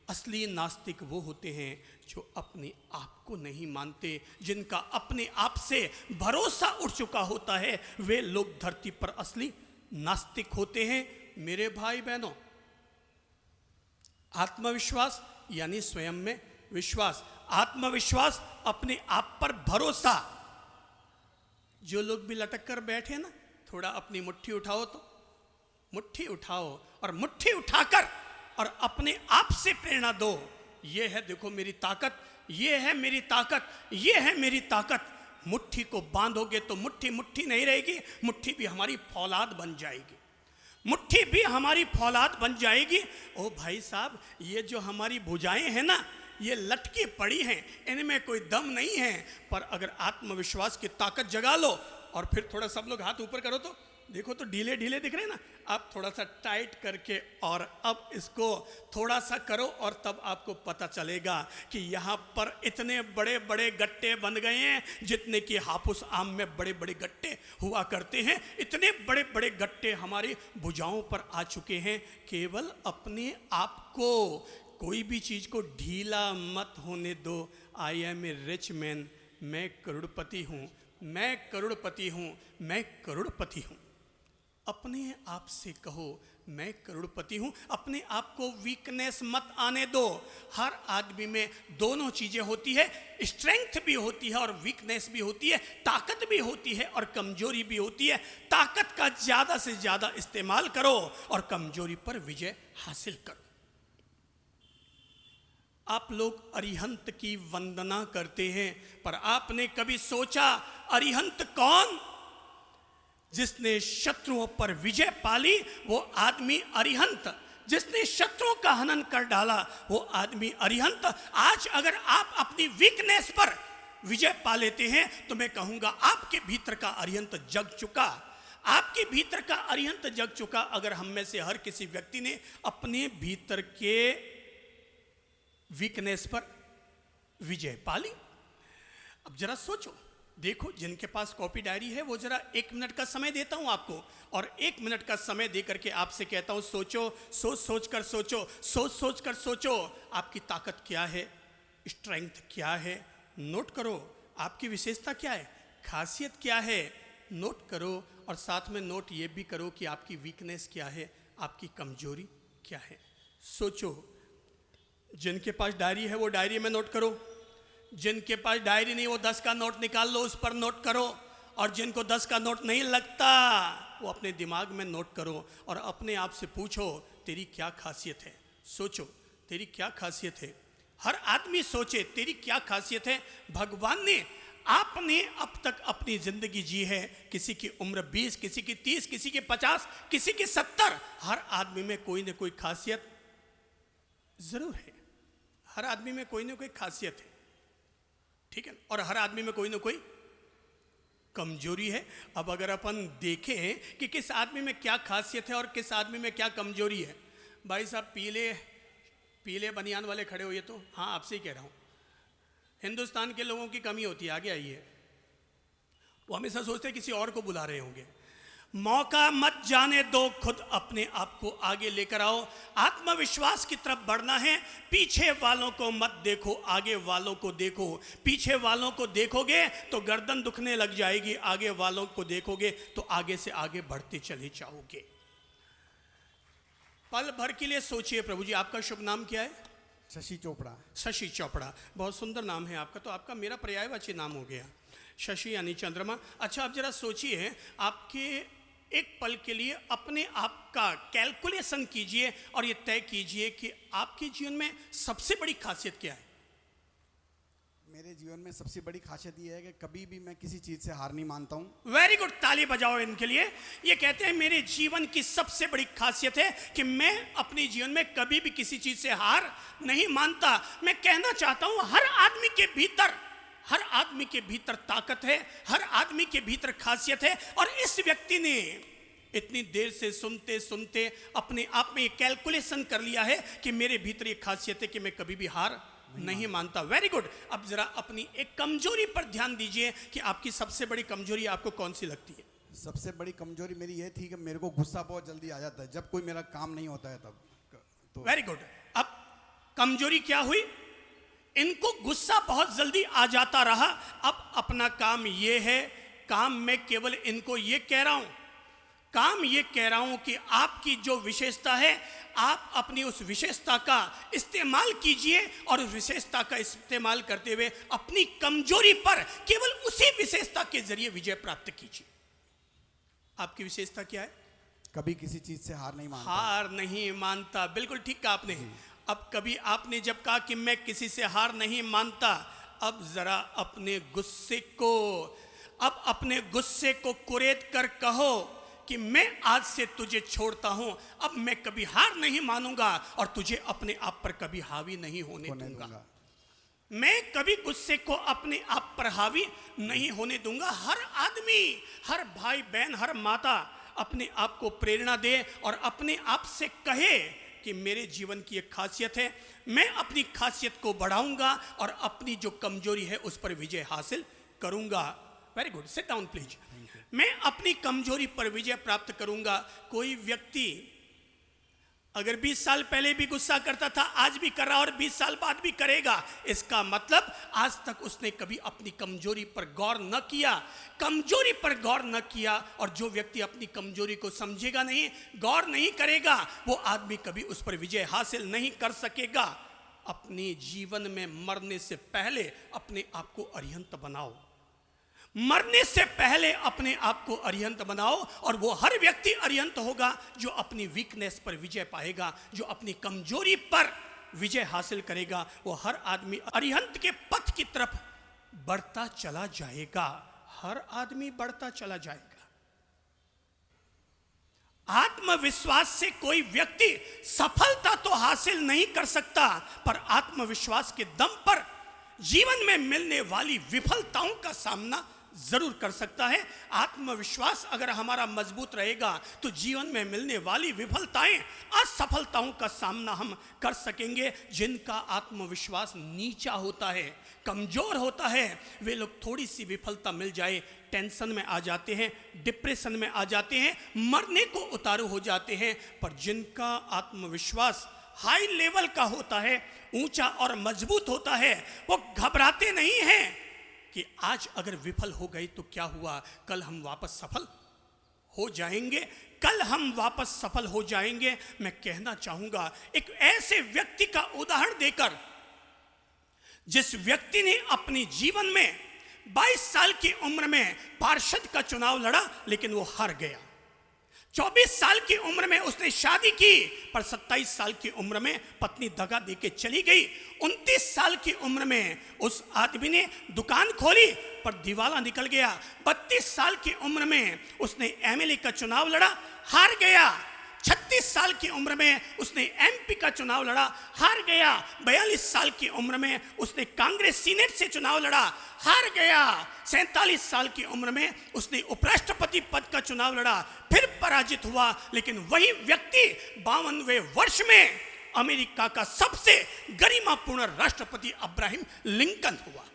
असली नास्तिक वो होते हैं जो अपने आप को नहीं मानते, जिनका अपने आप से भरोसा उठ चुका होता है, वे लोग धरती पर असली नास्तिक होते हैं। मेरे भाई बहनों, आत्मविश्वास यानी स्वयं में विश्वास, आत्मविश्वास, अपने आप पर भरोसा। जो लोग भी लटक कर बैठे ना, थोड़ा अपनी मुट्ठी उठाओ, तो मुट्ठी उठाओ और मुट्ठी उठाकर और अपने आप से प्रेरणा दो। ये है देखो मेरी ताकत, ये है मेरी ताकत, ये है मेरी ताकत। मुट्ठी को बांधोगे तो मुट्ठी मुट्ठी नहीं रहेगी, मुट्ठी भी हमारी फौलाद बन जाएगी, मुट्ठी भी हमारी फौलाद बन जाएगी। ओ भाई साहब, ये जो हमारी भुजाएं हैं ना, ये लटकी पड़ी हैं, इनमें कोई दम नहीं है। पर अगर आत्मविश्वास की ताकत जगा लो और फिर थोड़ा सब लोग हाथ ऊपर करो, तो देखो तो ढीले ढीले दिख रहे हैं ना। आप थोड़ा सा टाइट करके और अब इसको थोड़ा सा करो और तब आपको पता चलेगा कि यहाँ पर इतने बड़े बड़े गट्टे बन गए हैं, जितने कि हापुस आम में बड़े बड़े गट्टे हुआ करते हैं, इतने बड़े बड़े गट्टे हमारी भुजाओं पर आ चुके हैं। केवल अपने आप को, कोई भी चीज को ढीला मत होने दो। I am a rich man, मैं करोड़पति हूँ, मैं करोड़पति हूँ, मैं करोड़पति हूँ। अपने आप से कहो मैं करोड़पति हूं। अपने आप को वीकनेस मत आने दो। हर आदमी में दोनों चीजें होती है, स्ट्रेंथ भी होती है और वीकनेस भी होती है, ताकत भी होती है और कमजोरी भी होती है। ताकत का ज्यादा से ज्यादा इस्तेमाल करो और कमजोरी पर विजय हासिल करो। आप लोग अरिहंत की वंदना करते हैं, पर आपने कभी सोचा अरिहंत कौन? जिसने शत्रुओं पर विजय पाली वो आदमी अरिहंत, जिसने शत्रुओं का हनन कर डाला वो आदमी अरिहंत। आज अगर आप अपनी वीकनेस पर विजय पा लेते हैं तो मैं कहूंगा आपके भीतर का अरिहंत जग चुका, आपके भीतर का अरिहंत जग चुका। अगर हम में से हर किसी व्यक्ति ने अपने भीतर के वीकनेस पर विजय पाली। अब जरा सोचो, देखो जिनके पास कॉपी डायरी है वो जरा 1 मिनट का समय देता हूं आपको, और 1 मिनट का समय दे करके आपसे कहता हूं सोचो, सोच सोच कर सोचो, सोच सोच कर सोचो आपकी ताकत क्या है, स्ट्रेंथ क्या है, नोट करो। आपकी विशेषता क्या है, खासियत क्या है, नोट करो। और साथ में नोट ये भी करो कि आपकी वीकनेस क्या है, आपकी कमजोरी क्या है। सोचो, जिनके पास डायरी है वो डायरी में नोट करो, जिनके पास डायरी नहीं वो 10 का नोट निकाल लो, उस पर नोट करो। और जिनको 10 का नोट नहीं लगता वो अपने दिमाग में नोट करो और अपने आप से पूछो तेरी क्या खासियत है। सोचो तेरी क्या खासियत है। हर आदमी सोचे तेरी क्या खासियत है। भगवान ने, आपने अब तक अपनी जिंदगी जी है, किसी की उम्र 20, किसी की 30, किसी की 50, किसी की 70। हर आदमी में कोई ना कोई खासियत जरूर है, हर आदमी में कोई ना कोई खासियत है, ठीक है। और हर आदमी में कोई ना कोई कमजोरी है। अब अगर अपन देखें कि किस आदमी में क्या खासियत है और किस आदमी में क्या कमजोरी है। भाई साहब पीले पीले बनियान वाले खड़े हुए, तो हाँ आपसे ही कह रहा हूँ, हिंदुस्तान के लोगों की कमी होती है, आगे आइए। वो हमेशा सोचते हैं किसी और को बुला रहे होंगे। मौका मत जाने दो, खुद अपने आप को आगे लेकर आओ। आत्मविश्वास की तरफ बढ़ना है। पीछे वालों को मत देखो, आगे वालों को देखो। पीछे वालों को देखोगे तो गर्दन दुखने लग जाएगी, आगे वालों को देखोगे तो आगे से आगे बढ़ते चले जाओगे। पल भर के लिए सोचिए। प्रभु जी आपका शुभ नाम क्या है? शशि चोपड़ा। शशि चोपड़ा, बहुत सुंदर नाम है आपका। तो आपका मेरा पर्यायवाची नाम हो गया, शशि यानी चंद्रमा। अच्छा आप जरा सोचिए, आपके एक पल के लिए अपने आप का कैलकुलेशन कीजिए और ये तय कीजिए कि आपके जीवन में सबसे बड़ी खासियत क्या है। मेरे जीवन में सबसे बड़ी खासियत ये है कि कभी भी मैं किसी चीज से हार नहीं मानता हूँ। वेरी गुड, ताली बजाओ इनके लिए। ये कहते हैं मेरे जीवन की सबसे बड़ी खासियत है कि मैं अपने जीवन में कभी भी किसी चीज से हार नहीं मानता। मैं कहना चाहता हूँ हर आदमी के भीतर ताकत है, हर आदमी के भीतर खासियत है। और इस व्यक्ति ने इतनी देर से सुनते सुनते अपने आप में ये कैलकुलेशन कर लिया है कि मेरे भीतर ये खासियत है कि मैं कभी भी हार नहीं मानता। Very good. अब जरा अपनी एक कमजोरी पर ध्यान दीजिए कि आपकी सबसे बड़ी कमजोरी आपको कौन सी लगती है। सबसे बड़ी कमजोरी मेरी ये थी कि मेरे को गुस्सा बहुत जल्दी आ जाता है जब कोई मेरा काम नहीं होता है तब। तो वेरी गुड। अब कमजोरी क्या हुई? इनको गुस्सा बहुत जल्दी आ जाता रहा। अब अपना काम ये है, काम मैं केवल इनको ये कह रहा हूं, काम ये कह रहा हूं कि आपकी जो विशेषता है, आप अपनी उस विशेषता का इस्तेमाल कीजिए और उस विशेषता का इस्तेमाल करते हुए अपनी कमजोरी पर केवल उसी विशेषता के जरिए विजय प्राप्त कीजिए। आपकी विशेषता क्या है? कभी किसी चीज से हार नहीं मानता। हार नहीं मानता, बिल्कुल ठीक कहा आपने। अब कभी आपने जब कहा कि मैं किसी से हार नहीं मानता, अब जरा अपने गुस्से को कुरेद कर कहो कि मैं आज से तुझे छोड़ता हूं, अब मैं कभी हार नहीं मानूंगा और तुझे अपने आप पर कभी हावी नहीं होने दूंगा। मैं कभी गुस्से को अपने आप पर हावी नहीं होने दूंगा। हर आदमी, हर भाई बहन, हर माता अपने आप को प्रेरणा दे और अपने आप से कहे कि मेरे जीवन की एक खासियत है, मैं अपनी खासियत को बढ़ाऊंगा और अपनी जो कमजोरी है उस पर विजय हासिल करूंगा। Very good, sit down please. मैं अपनी कमजोरी पर विजय प्राप्त करूंगा। कोई व्यक्ति अगर 20 साल पहले भी गुस्सा करता था, आज भी कर रहा और 20 साल बाद भी करेगा, इसका मतलब आज तक उसने कभी अपनी कमजोरी पर गौर न किया, कमजोरी पर गौर न किया। और जो व्यक्ति अपनी कमजोरी को समझेगा नहीं, गौर नहीं करेगा, वो आदमी कभी उस पर विजय हासिल नहीं कर सकेगा। अपने जीवन में मरने से पहले अपने आप को अरिहंत बनाओ, मरने से पहले अपने आप को अरिहंत बनाओ। और वो हर व्यक्ति अरिहंत होगा जो अपनी वीकनेस पर विजय पाएगा, जो अपनी कमजोरी पर विजय हासिल करेगा। वो हर आदमी अरिहंत के पथ की तरफ बढ़ता चला जाएगा। हर आदमी बढ़ता चला जाएगा। आत्मविश्वास से कोई व्यक्ति सफलता तो हासिल नहीं कर सकता, पर आत्मविश्वास के दम पर जीवन में मिलने वाली विफलताओं का सामना जरूर कर सकता है। आत्मविश्वास अगर हमारा मजबूत रहेगा तो जीवन में मिलने वाली विफलताएं, असफलताओं का सामना हम कर सकेंगे। जिनका आत्मविश्वास नीचा होता है, कमजोर होता है, वे लोग थोड़ी सी विफलता मिल जाए टेंशन में आ जाते हैं, डिप्रेशन में आ जाते हैं, मरने को उतारू हो जाते हैं। पर जिनका आत्मविश्वास हाई लेवल का होता है, ऊंचा और मजबूत होता है, वो घबराते नहीं हैं कि आज अगर विफल हो गए तो क्या हुआ, कल हम वापस सफल हो जाएंगे, कल हम वापस सफल हो जाएंगे। मैं कहना चाहूंगा एक ऐसे व्यक्ति का उदाहरण देकर, जिस व्यक्ति ने अपने जीवन में 22 साल की उम्र में पार्षद का चुनाव लड़ा लेकिन वो हार गया। 24 साल की उम्र में उसने शादी की, पर 27 साल की उम्र में पत्नी दगा देके चली गई। 29 साल की उम्र में उस आदमी ने दुकान खोली पर दिवाला निकल गया। 32 साल की उम्र में उसने एमएलए का चुनाव लड़ा, हार गया। 36 साल की उम्र में उसने एमपी का चुनाव लड़ा, हार गया। 42 साल की उम्र में उसने कांग्रेस सीनेट से चुनाव लड़ा, हार गया। 47 साल की उम्र में उसने उपराष्ट्रपति पद का चुनाव लड़ा, फिर पराजित हुआ। लेकिन वही व्यक्ति 52वें वर्ष में अमेरिका का सबसे गरिमापूर्ण राष्ट्रपति अब्राहम लिंकन हुआ।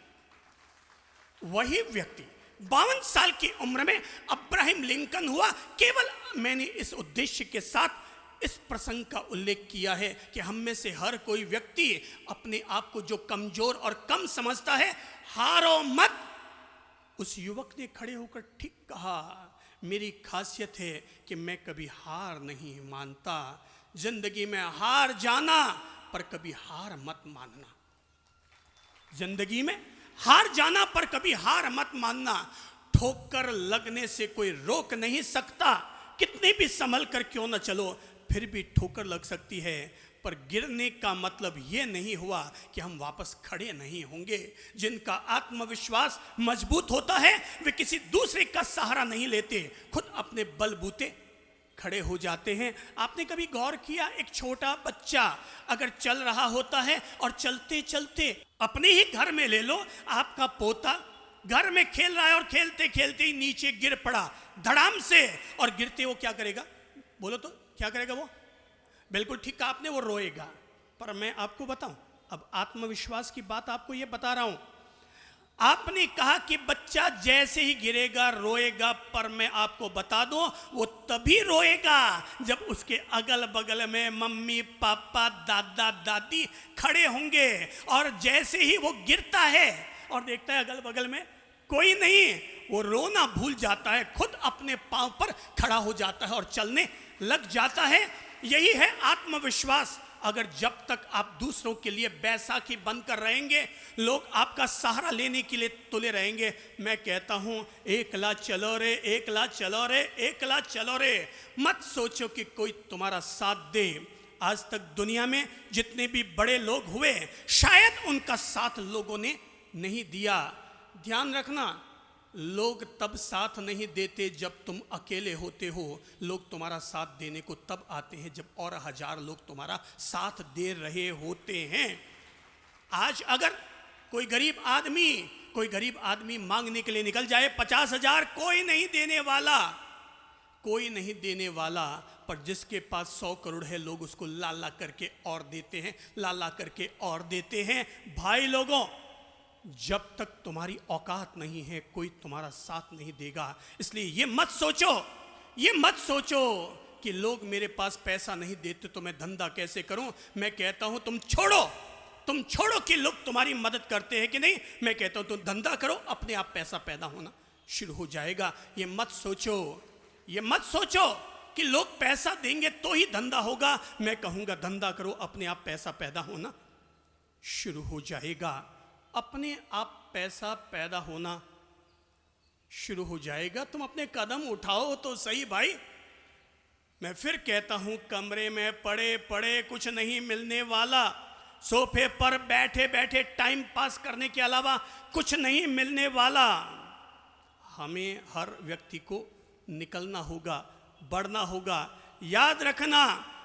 वही व्यक्ति 52 साल की उम्र में अब्राहम लिंकन हुआ। केवल मैंने इस उद्देश्य के साथ इस प्रसंग का उल्लेख किया है कि हम में से हर कोई व्यक्ति अपने आप को जो कमजोर और कम समझता है, हारो मत। उस युवक ने खड़े होकर ठीक कहा, मेरी खासियत है कि मैं कभी हार नहीं मानता। जिंदगी में हार जाना पर कभी हार मत मानना। जिंदगी में हार जाना पर कभी हार मत मानना। ठोकर लगने से कोई रोक नहीं सकता, कितने भी संभल कर क्यों न चलो फिर भी ठोकर लग सकती है। पर गिरने का मतलब यह नहीं हुआ कि हम वापस खड़े नहीं होंगे। जिनका आत्मविश्वास मजबूत होता है वे किसी दूसरे का सहारा नहीं लेते, खुद अपने बलबूते खड़े हो जाते हैं। आपने कभी गौर किया, एक छोटा बच्चा अगर चल रहा होता है और चलते चलते, अपने ही घर में ले लो, आपका पोता घर में खेल रहा है और खेलते खेलते ही नीचे गिर पड़ा धड़ाम से, और गिरते वो क्या करेगा? बोलो तो क्या करेगा? वो बिल्कुल ठीक कहा आपने, वो रोएगा। पर मैं आपको बताऊं, अब आत्मविश्वास की बात आपको ये बता रहा हूं, आपने कहा कि बच्चा जैसे ही गिरेगा रोएगा, पर मैं आपको बता दूं वो तभी रोएगा जब उसके अगल बगल में मम्मी पापा दादा दादी खड़े होंगे। और जैसे ही वो गिरता है और देखता है अगल बगल में कोई नहीं, वो रोना भूल जाता है, खुद अपने पांव पर खड़ा हो जाता है और चलने लग जाता है। यही है आत्मविश्वास। अगर जब तक आप दूसरों के लिए बैसाखी बनकर रहेंगे, लोग आपका सहारा लेने के लिए तुले रहेंगे। मैं कहता हूं एकला चलो रे, एकला चलो रे, एकला चलो रे। मत सोचो कि कोई तुम्हारा साथ दे। आज तक दुनिया में जितने भी बड़े लोग हुए, शायद उनका साथ लोगों ने नहीं दिया। ध्यान रखना, लोग तब साथ नहीं देते जब तुम अकेले होते हो। लोग तुम्हारा साथ देने को तब आते हैं जब और 1000 लोग तुम्हारा साथ दे रहे होते हैं। आज अगर कोई गरीब आदमी मांगने के लिए निकल जाए 50,000, कोई नहीं देने वाला, कोई नहीं देने वाला। पर जिसके पास 100 करोड़ है, लोग उसको लाला करके और देते हैं, लाला करके और देते हैं। भाई लोगों, जब तक तुम्हारी औकात नहीं है, कोई तुम्हारा साथ नहीं देगा। इसलिए ये मत सोचो कि लोग मेरे पास पैसा नहीं देते तो मैं धंधा कैसे करूं। मैं कहता हूं तुम छोड़ो कि लोग तुम्हारी मदद करते हैं कि नहीं। मैं कहता हूं तुम धंधा करो, अपने आप पैसा पैदा होना शुरू हो जाएगा। ये मत सोचो कि लोग पैसा देंगे तो ही धंधा होगा। मैं कहूंगा धंधा करो, अपने आप पैसा पैदा होना शुरू हो जाएगा। अपने आप पैसा पैदा होना शुरू हो जाएगा। तुम अपने कदम उठाओ तो सही भाई। मैं फिर कहता हूं, कमरे में पड़े पड़े कुछ नहीं मिलने वाला, सोफे पर बैठे बैठे टाइम पास करने के अलावा कुछ नहीं मिलने वाला। हमें हर व्यक्ति को निकलना होगा, बढ़ना होगा। याद रखना,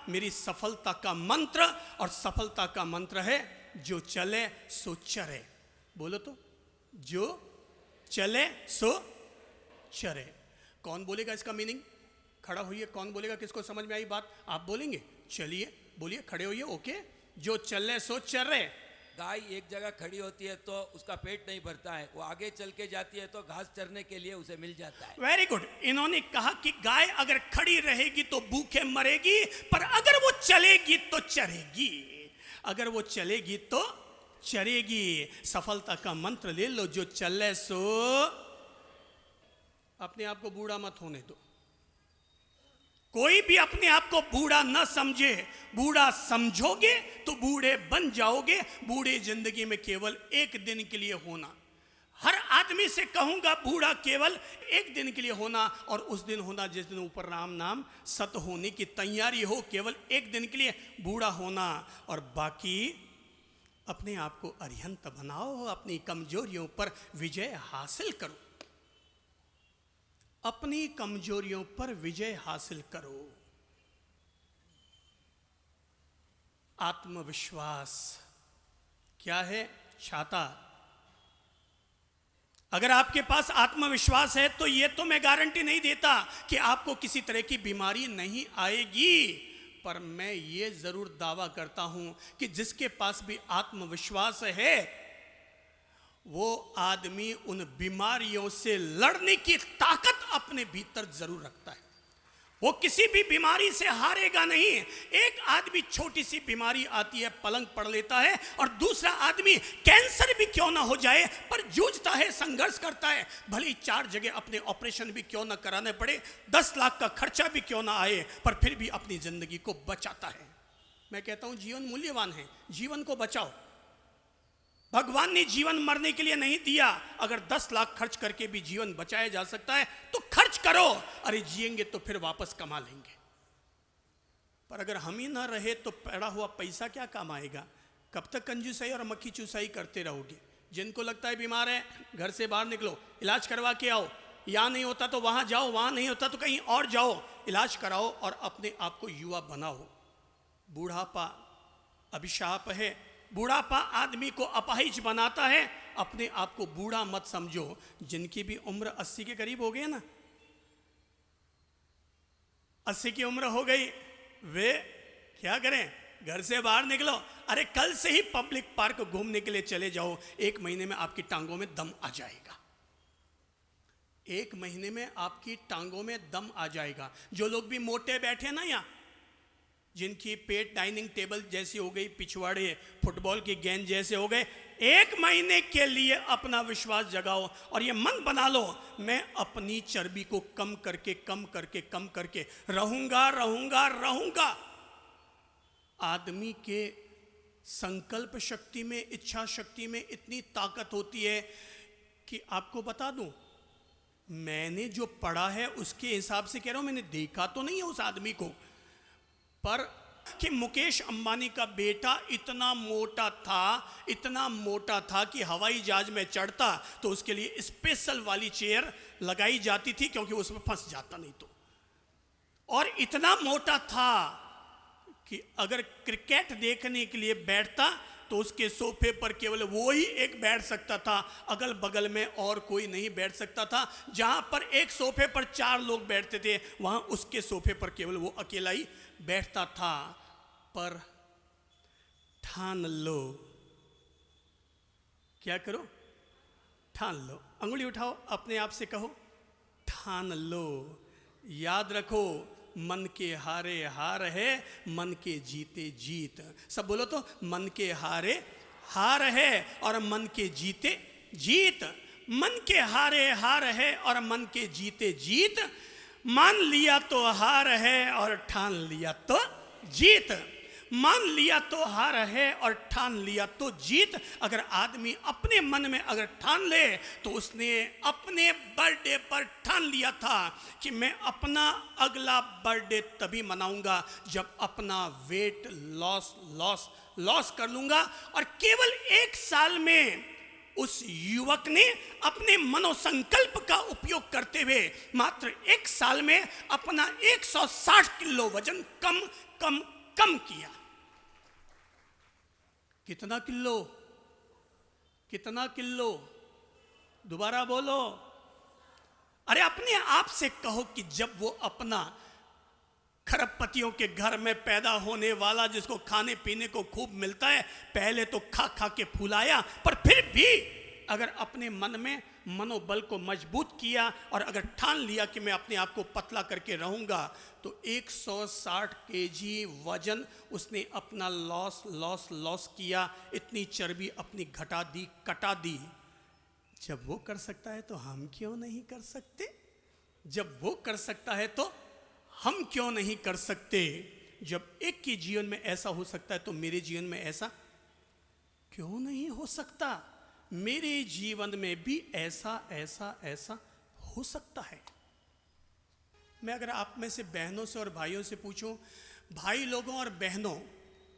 मेरी सफलता का मंत्र, और सफलता का मंत्र है जो चले सो चरे। बोलो तो, जो चले सो चरे। कौन बोलेगा इसका मीनिंग? खड़ा होइए, कौन बोलेगा? किसको समझ में आई बात? आप बोलेंगे? चलिए बोलिए, खड़े होइए। ओके, जो चले सो चरे। गाय एक जगह खड़ी होती है तो उसका पेट नहीं भरता है, वो आगे चल के जाती है तो घास चरने के लिए उसे मिल जाता है। Very good. इन्होंने कहा कि गाय अगर खड़ी रहेगी तो भूखे मरेगी, पर अगर वो चलेगी तो चरेगी। अगर वो चलेगी तो चरेगी। सफलता का मंत्र ले लो, जो चले सो। अपने आप को बूढ़ा मत होने दो। कोई भी अपने आप को बूढ़ा न समझे। बूढ़ा समझोगे तो बूढ़े बन जाओगे। बूढ़े जिंदगी में केवल एक दिन के लिए होना। हर आदमी से कहूंगा, बूढ़ा केवल एक दिन के लिए होना, और उस दिन होना जिस दिन ऊपर राम नाम सत होने की तैयारी हो। केवल एक दिन के लिए बूढ़ा होना, और बाकी अपने आप को अरिहंत बनाओ। अपनी कमजोरियों पर विजय हासिल करो। अपनी कमजोरियों पर विजय हासिल करो। आत्मविश्वास क्या है? छाता। अगर आपके पास आत्मविश्वास है तो ये तो मैं गारंटी नहीं देता कि आपको किसी तरह की बीमारी नहीं आएगी, पर मैं ये जरूर दावा करता हूं कि जिसके पास भी आत्मविश्वास है, वो आदमी उन बीमारियों से लड़ने की ताकत अपने भीतर जरूर रखता है। वो किसी भी बीमारी से हारेगा नहीं। एक आदमी छोटी सी बीमारी आती है, पलंग पड़ लेता है, और दूसरा आदमी कैंसर भी क्यों ना हो जाए पर जूझता है, संघर्ष करता है। भले ही 4 जगह अपने ऑपरेशन भी क्यों ना कराने पड़े, 10 लाख का खर्चा भी क्यों ना आए, पर फिर भी अपनी जिंदगी को बचाता है। मैं कहता हूं जीवन मूल्यवान है, जीवन को बचाओ। भगवान ने जीवन मरने के लिए नहीं दिया। अगर 10 लाख खर्च करके भी जीवन बचाया जा सकता है तो खर्च करो। अरे जिएंगे तो फिर वापस कमा लेंगे, पर अगर हम ही ना रहे तो पड़ा हुआ पैसा क्या काम आएगा? कब तक कंजूसाई और मक्खी चूसाई करते रहोगे? जिनको लगता है बीमार है, घर से बाहर निकलो, इलाज करवा के आओ। यहाँ नहीं होता तो वहाँ जाओ, वहाँ नहीं होता तो कहीं और जाओ, इलाज कराओ और अपने आप को युवा बनाओ। बूढ़ापा अभिशाप है। बूढ़ापा आदमी को अपाहिज बनाता है। अपने आप को बूढ़ा मत समझो। जिनकी भी उम्र 80 के करीब हो गई ना, 80 की उम्र हो गई, वे क्या करें? घर से बाहर निकलो, अरे कल से ही पब्लिक पार्क घूमने के लिए चले जाओ, 1 महीने में आपकी टांगों में दम आ जाएगा। 1 महीने में आपकी टांगों में दम आ जाएगा। जो लोग भी मोटे बैठे ना यहाँ, जिनकी पेट डाइनिंग टेबल जैसी हो गई, पिछवाड़े फुटबॉल की गेंद जैसे हो गए, 1 महीने के लिए अपना विश्वास जगाओ और ये मन बना लो, मैं अपनी चर्बी को कम करके रहूंगा रहूंगा रहूंगा। आदमी के संकल्प शक्ति में, इच्छा शक्ति में इतनी ताकत होती है कि आपको बता दूं, मैंने जो पढ़ा है उसके हिसाब से कह रहा हूं, मैंने देखा तो नहीं है उस आदमी को, पर कि मुकेश अंबानी का बेटा इतना मोटा था कि हवाई जहाज में चढ़ता तो उसके लिए स्पेशल वाली चेयर लगाई जाती थी, क्योंकि उसमें फंस जाता नहीं तो। और इतना मोटा था कि अगर क्रिकेट देखने के लिए बैठता तो उसके सोफे पर केवल वो ही एक बैठ सकता था, अगल बगल में और कोई नहीं बैठ सकता था। जहां पर एक सोफे पर 4 लोग बैठते थे, वहां उसके सोफे पर केवल वो अकेला ही बैठता था। पर ठान लो, क्या करो? ठान लो। अंगुली उठाओ, अपने आप से कहो ठान लो। याद रखो, मन के हारे हार है, मन के जीते जीत। सब बोलो तो, मन के हारे हार है और मन के जीते जीत। मन के हारे हार है और मन के जीते जीत। मान लिया तो हार है और ठान लिया तो जीत। मान लिया तो हार है और ठान लिया तो जीत। अगर आदमी अपने मन में अगर ठान ले, तो उसने अपने बर्थडे पर ठान लिया था कि मैं अपना अगला बर्थडे तभी मनाऊंगा जब अपना वेट लॉस कर लूंगा। और केवल 1 साल में उस युवक ने अपने मनोसंकल्प का उपयोग करते हुए मात्र 1 साल में अपना 160 किलो वजन कम किया। कितना किलो? दोबारा बोलो। अरे अपने आप से कहो कि जब वो अपना खरबपतियों के घर में पैदा होने वाला, जिसको खाने पीने को खूब मिलता है, पहले तो खा के फुलाया, पर फिर भी अगर अपने मन में मनोबल को मजबूत किया और अगर ठान लिया कि मैं अपने आप को पतला करके रहूंगा, तो 160 केजी वजन उसने अपना लॉस किया। इतनी चर्बी अपनी कटा दी। जब वो कर सकता है तो हम क्यों नहीं कर सकते? जब वो कर सकता है तो हम क्यों नहीं कर सकते? जब एक के जीवन में ऐसा हो सकता है तो मेरे जीवन में ऐसा क्यों नहीं हो सकता? मेरे जीवन में भी ऐसा हो सकता है। मैं अगर आप में से बहनों से और भाइयों से पूछूं, भाई लोगों और बहनों,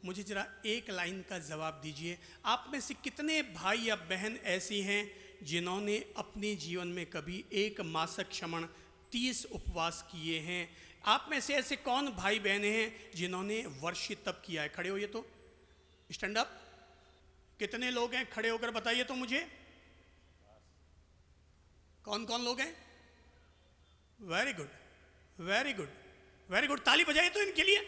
मुझे जरा एक लाइन का जवाब दीजिए। आप में से कितने भाई या बहन ऐसी हैं जिन्होंने अपने जीवन में कभी 1 मासिक क्षमण 30 उपवास किए हैं? आप में से ऐसे कौन भाई बहनें हैं जिन्होंने वर्षित तप किया है? खड़े होइए तो, स्टैंड अप। कितने लोग हैं? खड़े होकर बताइए तो मुझे, कौन कौन लोग हैं? वेरी गुड, ताली बजाइए तो इनके लिए।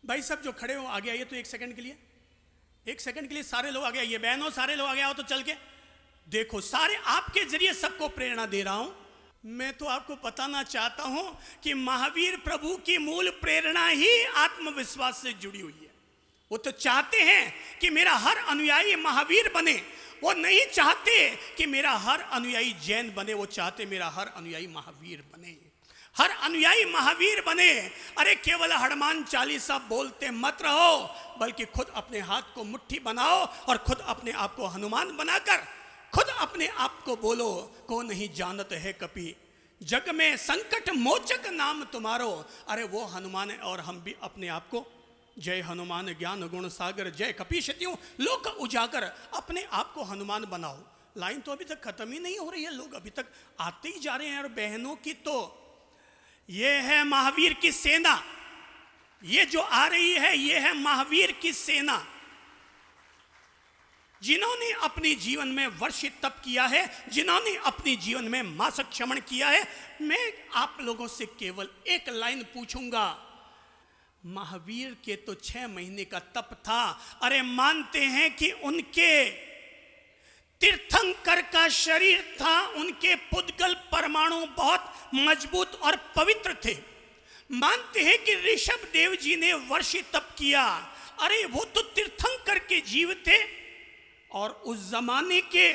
भाई सब जो खड़े हो आगे आइए तो 1 सेकंड के लिए सारे लोग आगे आइए। बहनों सारे लोग आगे आओ तो चल के देखो, सारे आपके जरिए सबको प्रेरणा दे रहा हूं। मैं तो आपको बताना चाहता हूं कि महावीर प्रभु की मूल प्रेरणा ही आत्मविश्वास से जुड़ी हुई है। वो तो चाहते हैं कि मेरा हर अनुयायी महावीर बने। वो नहीं चाहते कि मेरा हर अनुयायी जैन बने, वो चाहते मेरा हर अनुयायी महावीर बने। हर अनुयायी महावीर बने। अरे केवल हनुमान चालीसा बोलते मत रहो, बल्कि खुद अपने हाथ को मुट्ठी बनाओ और खुद अपने आप को हनुमान बनाकर खुद अपने आप को बोलो, को नहीं जानत है कपि जग में संकट मोचक नाम तुम्हारो। अरे वो हनुमान है और हम भी अपने आप को जय हनुमान ज्ञान गुण सागर जय कपीशतियों लोक उजागर, अपने आप को हनुमान बनाओ। लाइन तो अभी तक खत्म ही नहीं हो रही है, लोग अभी तक आते ही जा रहे हैं। और बहनों की तो ये है महावीर की सेना, ये जो आ रही है ये है महावीर की सेना। जिन्होंने अपने जीवन में वर्षित तप किया है, जिन्होंने अपने जीवन में मासिक क्षमण किया है, मैं आप लोगों से केवल एक लाइन पूछूंगा। महावीर के तो 6 महीने का तप था। अरे मानते हैं कि उनके तीर्थंकर का शरीर था, उनके पुद्गल परमाणु बहुत मजबूत और पवित्र थे। मानते हैं कि ऋषभ देव जी ने वर्षित तप किया। अरे वो तो तीर्थंकर के जीव थे और उस जमाने के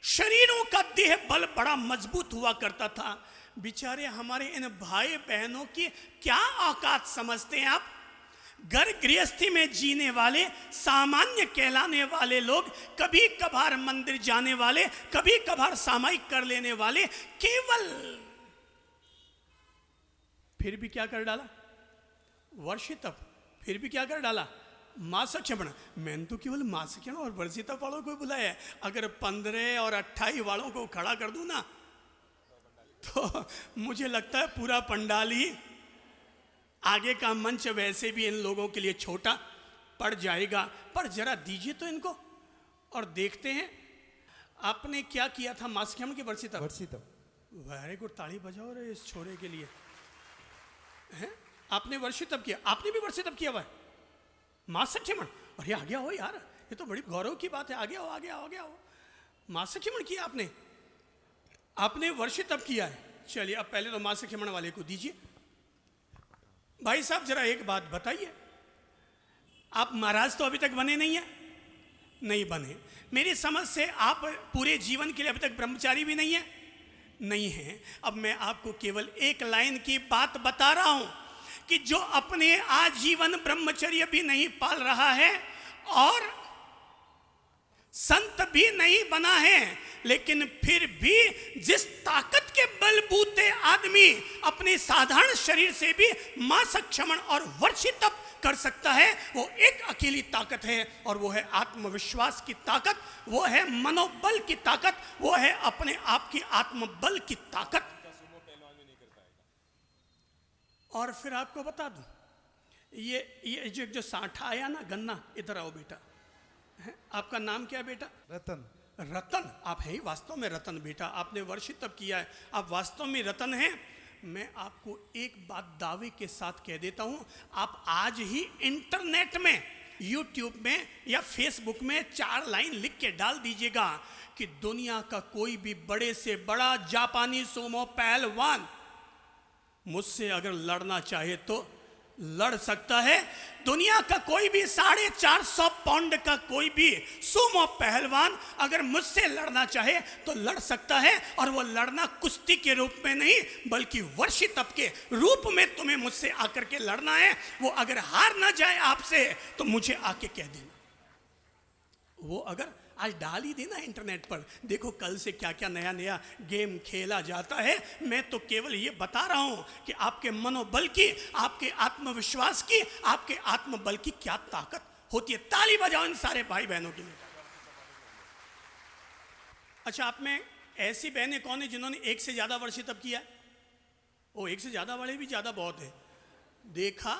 शरीरों का देह बल बड़ा मजबूत हुआ करता था। बेचारे हमारे इन भाई बहनों की क्या औकात समझते हैं आप? घर गृहस्थी में जीने वाले, सामान्य कहलाने वाले लोग, कभी कभार मंदिर जाने वाले, कभी कभार सामायिक कर लेने वाले, केवल फिर भी क्या कर डाला? वर्षित तप। फिर भी क्या कर डाला? मासिक क्षमण। मैंने तो केवल मासिक क्षमण और वर्षित तप वालों को बुलाया है। अगर 15 और 28 वालों को खड़ा कर दूं ना, तो मुझे लगता है पूरा पंडाल ही, आगे का मंच वैसे भी इन लोगों के लिए छोटा पड़ जाएगा। पर जरा दीजिए तो इनको और देखते हैं आपने क्या किया था मासिक क्षमण के वर्षित तप। वर्षित तप। वेरी गुड, ताली बजाओ रे इस छोरे के लिए। हैं? आपने वर्षित तप किया? आपने भी वर्षित तप किया हुआ है मासिक क्षमण? अरे आगे आओ यार, ये तो बड़ी गौरव की बात है। आगे आओ, आगे आओ, आगे आओ। मासिक क्षमण किया आपने, आपने वर्षित तप किया है। चलिए अब पहले तो मासिक क्षमण वाले को दीजिए। भाई साहब जरा एक बात बताइए, आप महाराज तो अभी तक बने नहीं है? नहीं बने। मेरी समझ से आप पूरे जीवन के लिए अभी तक ब्रह्मचारी भी नहीं है? नहीं है। अब मैं आपको केवल एक लाइन की बात बता रहा हूं कि जो अपने आजीवन ब्रह्मचर्य भी नहीं पाल रहा है और संत भी नहीं बना है, लेकिन फिर भी जिस ताकत के बलबूते आदमी अपने साधारण शरीर से भी मासिक क्षमण और वर्षित तप कर सकता है, वो एक अकेली ताकत है और वो है आत्मविश्वास की ताकत, वो है मनोबल की ताकत, वो है अपने आप की आत्मबल की ताकत। और फिर आपको बता दूं, ये जो सांठा आया ना गन्ना, इधर आओ बेटा। आपका नाम क्या है बेटा? रतन। रतन, आप हैं ही वास्तव में रतन बेटा। आपने वर्षित तप किया है, आप वास्तव में रतन हैं। मैं आपको एक बात दावे के साथ कह देता हूं, आप आज ही इंटरनेट में, यूट्यूब में या फेसबुक में 4 लाइन लिख के डाल दीजिएगा कि दुनिया का कोई भी बड़े से बड़ा जापानी सूमो पहलवान मुझसे अगर लड़ना चाहे तो लड़ सकता है। दुनिया का कोई भी 450 पाउंड का कोई भी सूमो पहलवान अगर मुझसे लड़ना चाहे तो लड़ सकता है। और वो लड़ना कुश्ती के रूप में नहीं, बल्कि वर्षित तप के रूप में तुम्हें मुझसे आकर के लड़ना है। वो अगर हार ना जाए आपसे तो मुझे आके कह देना। वो अगर आज डाल ही देना इंटरनेट पर, देखो कल से क्या क्या नया नया गेम खेला जाता है। मैं तो केवल ये बता रहा हूं कि आपके मनोबल की, आपके आत्मविश्वास की, आपके आत्मबल की क्या ताकत होती है। ताली बजाओ इन सारे भाई बहनों के लिए। अच्छा, आप में ऐसी बहनें कौन है जिन्होंने 1 से ज्यादा वर्षित तप किया है? वो 1 से ज्यादा वाले भी ज्यादा बहुत है। देखा,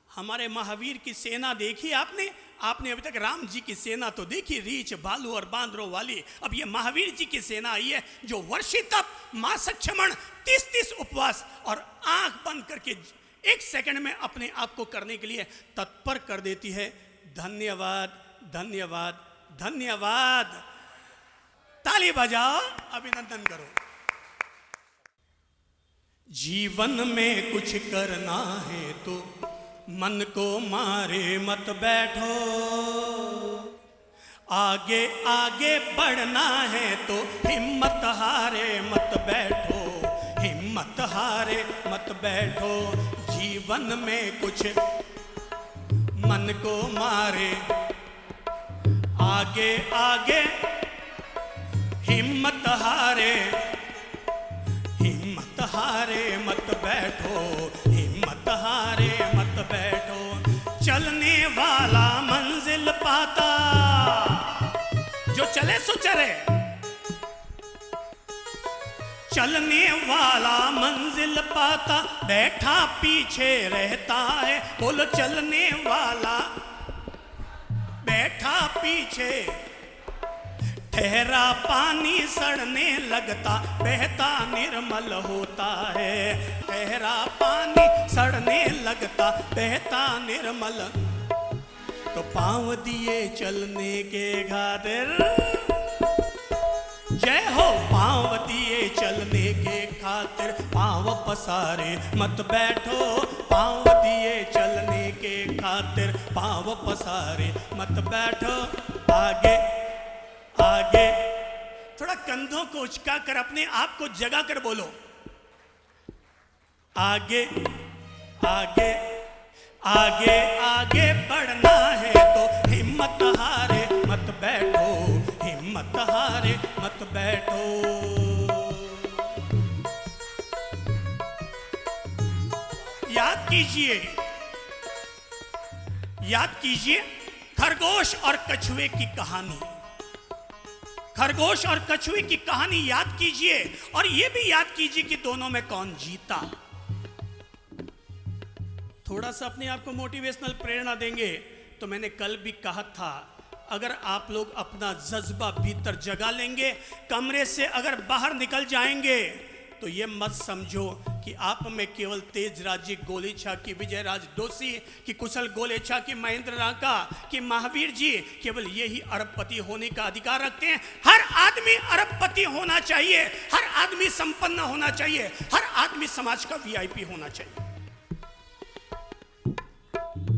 हमारे महावीर की सेना देखी आपने? आपने अभी तक राम जी की सेना तो देखी, रीछ भालू और बांदरों वाली। अब ये महावीर जी की सेना आई है जो वर्षित तप, मासिक क्षमण, 30-30 उपवास और आंख बंद करके 1 सेकंड में अपने आप को करने के लिए तत्पर कर देती है। धन्यवाद, धन्यवाद, धन्यवाद। ताली बजाओ, अभिनंदन करो। जीवन में कुछ करना है तो मन को मारे मत बैठो, आगे आगे बढ़ना है तो हिम्मत हारे मत बैठो, हिम्मत हारे मत बैठो। जीवन में कुछ मन को मारे, आगे आगे हिम्मत हारे, हिम्मत हारे मत बैठो, हिम्मत हारे मत बैठो। चलने वाला मंजिल पाता, जो चले सो चले। चलने वाला मंजिल पाता, बैठा पीछे रहता है। बोलो, चलने वाला बैठा पीछे, ठहरा पानी सड़ने लगता, बहता निर्मल होता है। ठहरा पानी सड़ने लगता, बहता निर्मल, तो पांव दिए चलने के खातिर, जय हो, पांव दिए चलने के खातिर, पांव पसारे मत बैठो, पांव दिए चलने के खातिर, पांव पसारे मत बैठो। आगे आगे, थोड़ा कंधों को उचका कर अपने आप को जगा कर बोलो, आगे आगे आगे आगे बढ़ना है तो हिम्मत हारे मत बैठो, हिम्मत हारे मत बैठो। याद कीजिए खरगोश और कछुए की कहानी, खरगोश और कछुए की कहानी याद कीजिए, और यह भी याद कीजिए कि दोनों में कौन जीता। थोड़ा सा अपने आप को मोटिवेशनल प्रेरणा देंगे तो मैंने कल भी कहा था, अगर आप लोग अपना जज्बा भीतर जगा लेंगे, कमरे से अगर बाहर निकल जाएंगे, तो ये मत समझो कि आप में केवल तेज राज्य गोलेछा की विजय राज दोषी, कि कुशल गोलेछा की महेंद्र राका, कि महावीर जी केवल यही अरबपति होने का अधिकार रखते हैं। हर आदमी अरबपति होना चाहिए, हर आदमी संपन्न होना चाहिए, हर आदमी समाज का वीआईपी होना चाहिए।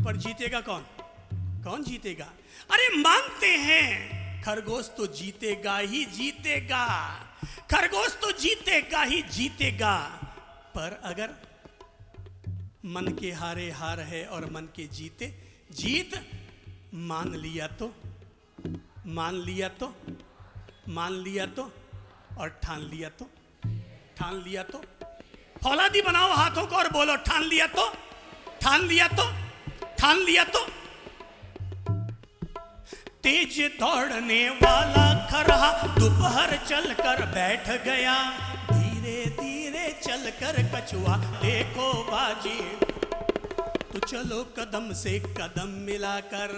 पर जीतेगा कौन? कौन जीतेगा? अरे मानते हैं खरगोश तो जीतेगा ही जीतेगा, खरगोश तो जीतेगा ही जीतेगा, पर अगर मन के हारे हार है और मन के जीते जीत, मान लिया तो, मान लिया तो, मान लिया तो, और ठान लिया तो, ठान लिया तो, फौलादी बनाओ हाथों को और बोलो ठान लिया तो, ठान लिया तो, ठान लिया तो। तेज दौड़ने वाला खरहा दोपहर चलकर बैठ गया, धीरे धीरे चलकर कछुआ देखो बाजी, तो चलो कदम से कदम मिलाकर,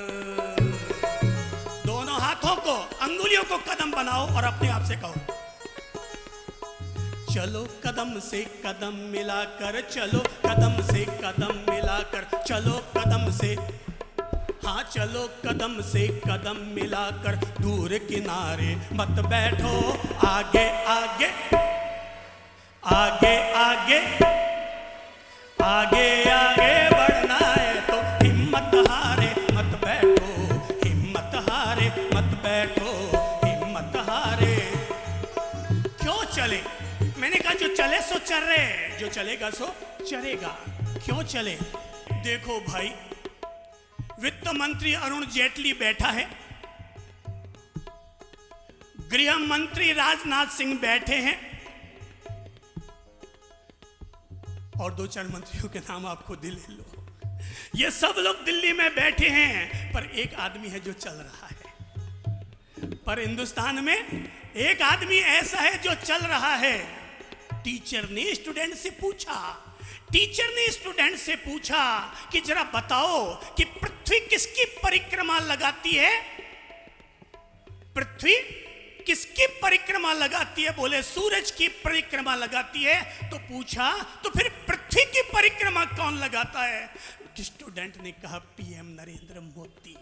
दोनों हाथों को, अंगुलियों को कदम बनाओ और अपने आप से कहो, चलो कदम से कदम मिलाकर, चलो कदम से कदम मिलाकर, चलो कदम से, हाँ चलो कदम से कदम मिलाकर, दूर किनारे मत बैठो, आगे आगे आगे आगे आगे आगे बढ़ना है तो हिम्मत हारे मत बैठो, हिम्मत हारे मत बैठो, हिम्मत हारे। क्यों चले? मैंने कहा जो चले सो चल रहे, जो चलेगा सो चलेगा। क्यों चले? देखो भाई, वित्त मंत्री अरुण जेटली बैठा है, गृह मंत्री राजनाथ सिंह बैठे हैं, और दो चार मंत्रियों के नाम आप खुद ही ले लो। ये सब लोग दिल्ली में बैठे हैं, पर एक आदमी है जो चल रहा है। पर हिंदुस्तान में एक आदमी ऐसा है जो चल रहा है। टीचर ने स्टूडेंट से पूछा, टीचर ने स्टूडेंट से पूछा कि जरा बताओ कि पृथ्वी किसकी परिक्रमा लगाती है? पृथ्वी किसकी परिक्रमा लगाती है? बोले सूरज की परिक्रमा लगाती है। तो पूछा तो फिर पृथ्वी की परिक्रमा कौन लगाता है? स्टूडेंट ने कहा पीएम नरेंद्र मोदी।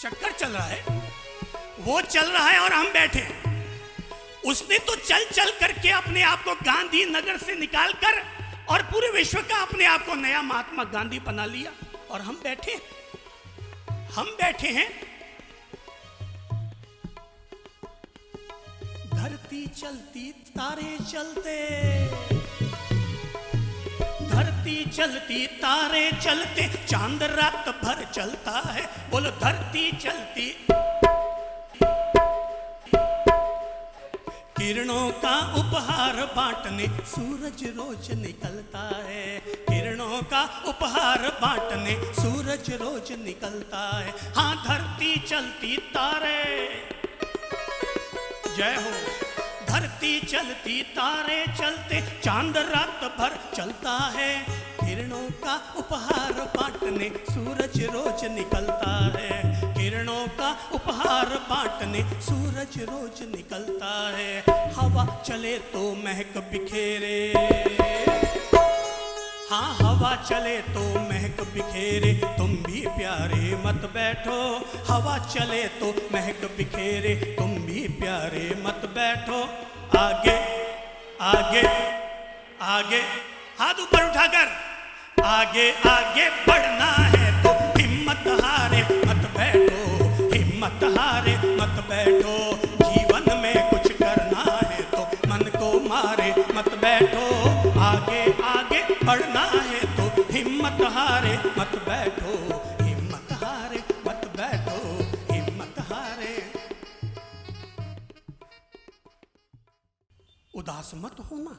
चक्कर चल रहा है, वो चल रहा है और हम बैठे। उसने तो चल चल करके अपने आप को गांधी नगर से निकालकर और पूरे विश्व का अपने आप को नया महात्मा गांधी बना लिया, और हम बैठे हैं। धरती चलती तारे चलते, धरती चलती तारे चलते, चांद रात भर चलता है। बोलो धरती चलती, किरणों का उपहार बांटने सूरज रोज निकलता है। किरणों का उपहार बांटने सूरज रोज निकलता है। हाँ धरती चलती तारे, जय हो। धरती चलती तारे चलते, चांद रात भर चलता है। किरणों का उपहार बांटने सूरज रोज निकलता है, किरणों का उपहार बांटने सूरज रोज निकलता है। हवा चले तो महक बिखेरे, हाँ हवा चले तो महक बिखेरे, तुम भी प्यारे मत बैठो। हवा चले तो महक बिखेरे, तुम भी प्यारे मत बैठो। आगे आगे आगे, हाथ ऊपर उठाकर, आगे आगे बढ़ना है तो हिम्मत हारे मत बैठो, हिम्मत हारे मत बैठो। जीवन में कुछ करना है तो मन को मारे मत बैठो। आगे आगे बढ़ना है तो हिम्मत हारे मत बैठो, हिम्मत हारे मत बैठो, हिम्मत हारे। उदास मत होना।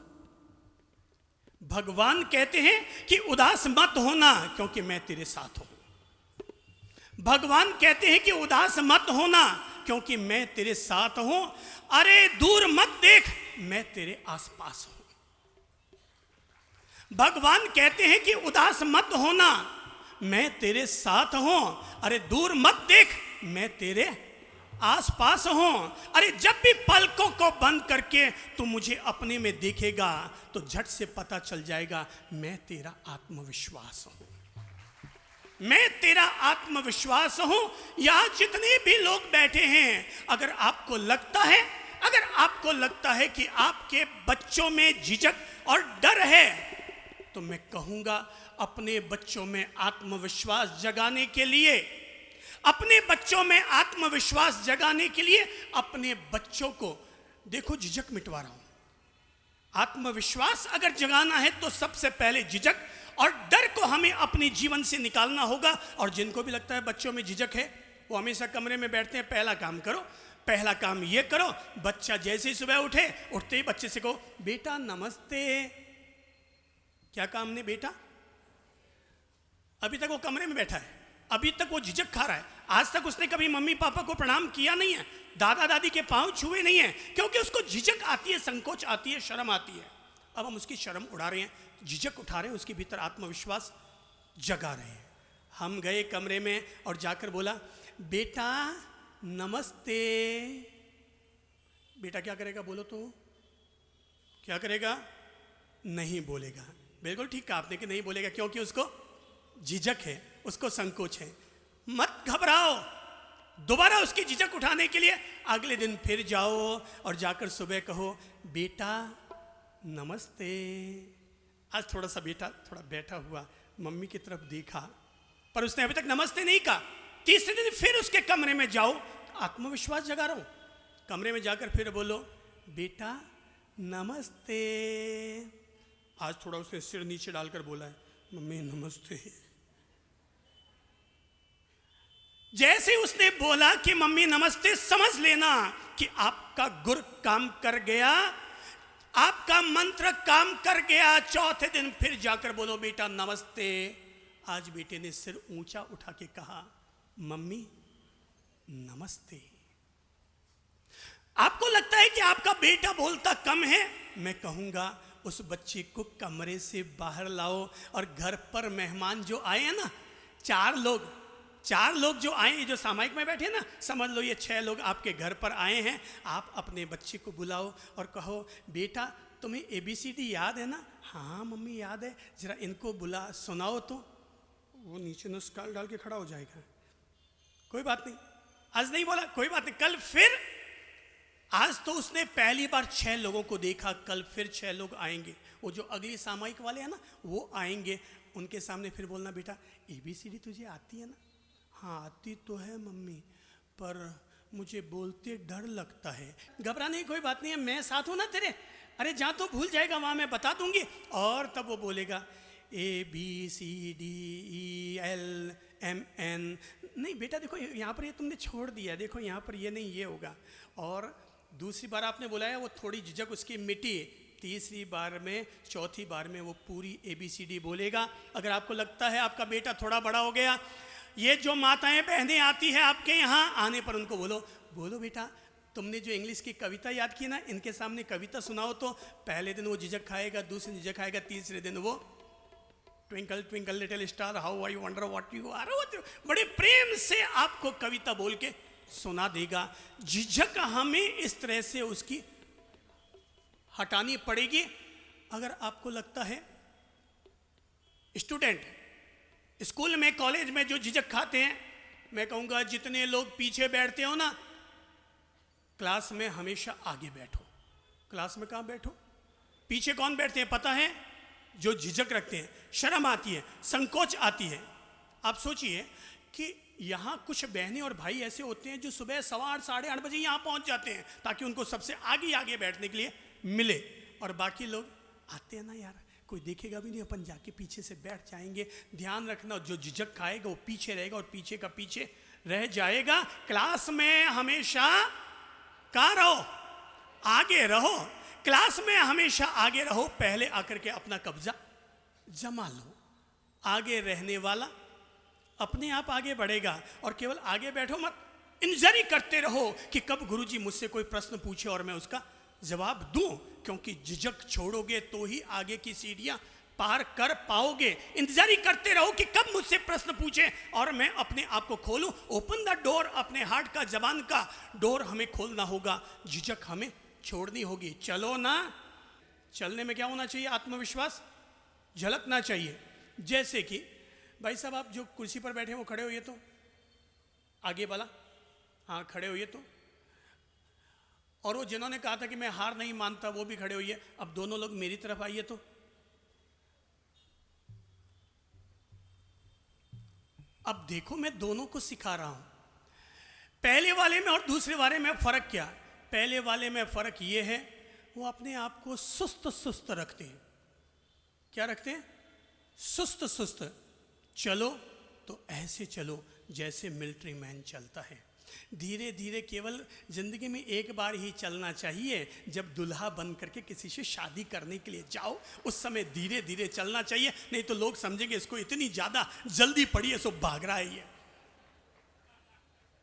भगवान कहते हैं कि उदास मत होना क्योंकि मैं तेरे साथ हूं। भगवान कहते हैं कि उदास मत होना क्योंकि मैं तेरे साथ हूं। अरे दूर मत देख, मैं तेरे आसपास हूं। भगवान कहते हैं कि उदास मत होना, मैं तेरे साथ हूं। अरे दूर मत देख, मैं तेरे आसपास हूं। अरे जब भी पलकों को बंद करके तू मुझे अपने में देखेगा तो झट से पता चल जाएगा मैं तेरा आत्मविश्वास हूं, मैं तेरा आत्मविश्वास हूं। यहां जितने भी लोग बैठे हैं, अगर आपको लगता है, अगर आपको लगता है कि आपके बच्चों में झिझक और डर है, तो मैं कहूंगा अपने बच्चों में आत्मविश्वास जगाने के लिए, अपने बच्चों में आत्मविश्वास जगाने के लिए अपने बच्चों को देखो झिझक मिटवा रहा हूं। आत्मविश्वास अगर जगाना है तो सबसे पहले झिझक और डर को हमें अपने जीवन से निकालना होगा। और जिनको भी लगता है बच्चों में झिझक है, वो हमेशा कमरे में बैठते हैं, पहला काम करो, पहला काम ये करो, बच्चा जैसे ही सुबह उठे, उठते ही बच्चे से कहो बेटा नमस्ते। क्या काम ने बेटा? अभी तक वो कमरे में बैठा है, अभी तक वो झिझक खा रहा है, आज तक उसने कभी मम्मी पापा को प्रणाम किया नहीं है, दादा दादी के पांव छुए नहीं है, क्योंकि उसको झिझक आती है, संकोच आती है, शर्म आती है। अब हम उसकी शर्म उड़ा रहे हैं, झिझक उठा रहे हैं, उसके भीतर आत्मविश्वास जगा रहे हैं। हम गए कमरे में और जाकर बोला बेटा नमस्ते। बेटा क्या करेगा बोलो तो? क्या करेगा? नहीं बोलेगा। बिल्कुल ठीक कहा आपने कि नहीं बोलेगा, क्योंकि उसको झिझक है, उसको संकोच है। मत घबराओ, दोबारा उसकी झिझक उठाने के लिए अगले दिन फिर जाओ और जाकर सुबह कहो बेटा नमस्ते। आज थोड़ा सा बेटा थोड़ा बैठा हुआ, मम्मी की तरफ देखा, पर उसने अभी तक नमस्ते नहीं कहा। तीसरे दिन फिर उसके कमरे में जाओ, आत्मविश्वास जगा रहा हूं, कमरे में जाकर फिर बोलो बेटा नमस्ते। आज थोड़ा उसने सिर नीचे डालकर बोला है मम्मी नमस्ते। जैसे उसने बोला कि मम्मी नमस्ते, समझ लेना कि आपका गुर काम कर गया, आपका मंत्र काम कर गया। चौथे दिन फिर जाकर बोलो बेटा नमस्ते। आज बेटे ने सिर ऊंचा उठा के कहा मम्मी नमस्ते। आपको लगता है कि आपका बेटा बोलता कम है, मैं कहूंगा उस बच्चे को कमरे से बाहर लाओ और घर पर मेहमान जो आए हैं ना, चार लोग जो आए, जो सामायिक में बैठे ना, समझ लो ये 6 लोग आपके घर पर आए हैं। आप अपने बच्चे को बुलाओ और कहो बेटा तुम्हें ABCD याद है ना? हाँ मम्मी याद है, जरा इनको बुला सुनाओ। तो वो नीचे नुस्काल डाल के खड़ा हो जाएगा। कोई बात नहीं, आज नहीं बोला कोई बात नहीं, कल फिर। आज तो उसने पहली बार 6 लोगों को देखा, कल फिर 6 लोग आएंगे, वो जो अगली सामायिक वाले हैं ना वो आएंगे। उनके सामने फिर बोलना बेटा ABCD तुझे आती है ना? हाँ आती तो है मम्मी, पर मुझे बोलते डर लगता है। घबराने की कोई बात नहीं है, मैं साथ हूं ना तेरे। अरे जहाँ तो भूल जाएगा वहाँ मैं बता दूंगी। और तब वो बोलेगा ABCDELMN। नहीं बेटा देखो यहाँ पर ये तुमने छोड़ दिया, देखो यहाँ पर ये नहीं, ये होगा। और दूसरी बार आपने बुलाया, वो थोड़ी झिझक उसकी मिटी। तीसरी बार में, चौथी बार में वो पूरी ABCD बोलेगा। अगर आपको लगता है आपका बेटा थोड़ा बड़ा हो गया, ये जो माताएं बहनें आती है आपके यहाँ, आने पर उनको बोलो बेटा तुमने जो इंग्लिश की कविता याद की ना, इनके सामने कविता सुनाओ। तो पहले दिन वो झिझक खाएगा, दूसरे दिन झिझक खाएगा, तीसरे दिन वो twinkle twinkle little star how I wonder what you are, बड़े प्रेम से आपको कविता बोल के सुना देगा। झिझक हमें इस तरह से उसकी हटानी पड़ेगी। अगर आपको लगता है स्टूडेंट स्कूल में कॉलेज में जो झिझक खाते हैं, मैं कहूँगा जितने लोग पीछे बैठते हो ना, क्लास में हमेशा आगे बैठो। क्लास में कहाँ बैठो? पीछे कौन बैठते हैं पता है? जो झिझक रखते हैं, शर्म आती है, संकोच आती है। आप सोचिए कि यहाँ कुछ बहनें और भाई ऐसे होते हैं जो सुबह 8:15 साढ़े 8 बजे यहाँ पहुँच जाते हैं ताकि उनको सबसे आगे आगे बैठने के लिए मिले, और बाकी लोग आते हैं ना यार, कोई देखेगा भी नहीं, अपन जाके पीछे से बैठ जाएंगे। ध्यान रखना, जो झिझक खाएगा वो पीछे रहेगा और पीछे का पीछे रह जाएगा। क्लास में हमेशा कहाँ रहो? आगे रहो। क्लास में हमेशा आगे रहो। पहले आकर के अपना कब्जा जमा लो। आगे रहने वाला अपने आप आगे बढ़ेगा। और केवल आगे बैठो मत, इंतजारी करते रहो कि कब गुरुजी मुझसे कोई प्रश्न पूछे और मैं उसका जवाब दूं, क्योंकि झिझक छोड़ोगे तो ही आगे की सीढ़ियां पार कर पाओगे। इंतजारी करते रहो कि कब मुझसे प्रश्न पूछे और मैं अपने आप को खोलूं। ओपन द डोर, अपने हार्ट का, जबान का डोर हमें खोलना होगा। झिझक हमें छोड़नी होगी। चलो ना। चलने में क्या होना चाहिए? आत्मविश्वास झलकना चाहिए। जैसे कि भाई साहब आप जो कुर्सी पर बैठे हैं वो खड़े होइए तो, आगे वाला, हाँ खड़े होइए तो। और वो जिन्होंने कहा था कि मैं हार नहीं मानता वो भी खड़े होइए। अब दोनों लोग मेरी तरफ आइए तो। अब देखो मैं दोनों को सिखा रहा हूं। पहले वाले में और दूसरे वाले में फर्क क्या? पहले वाले में फर्क ये है वो अपने आप को सुस्त सुस्त रखते हैं। क्या रखते हैं? सुस्त सुस्त। चलो तो ऐसे चलो जैसे मिलिट्री मैन चलता है। धीरे धीरे, केवल जिंदगी में एक बार ही चलना चाहिए। जब दुल्हा बन करके किसी से शादी करने के लिए जाओ उस समय धीरे धीरे चलना चाहिए, नहीं तो लोग समझेंगे इसको इतनी ज्यादा जल्दी पड़ी है सो भाग रहा है, ये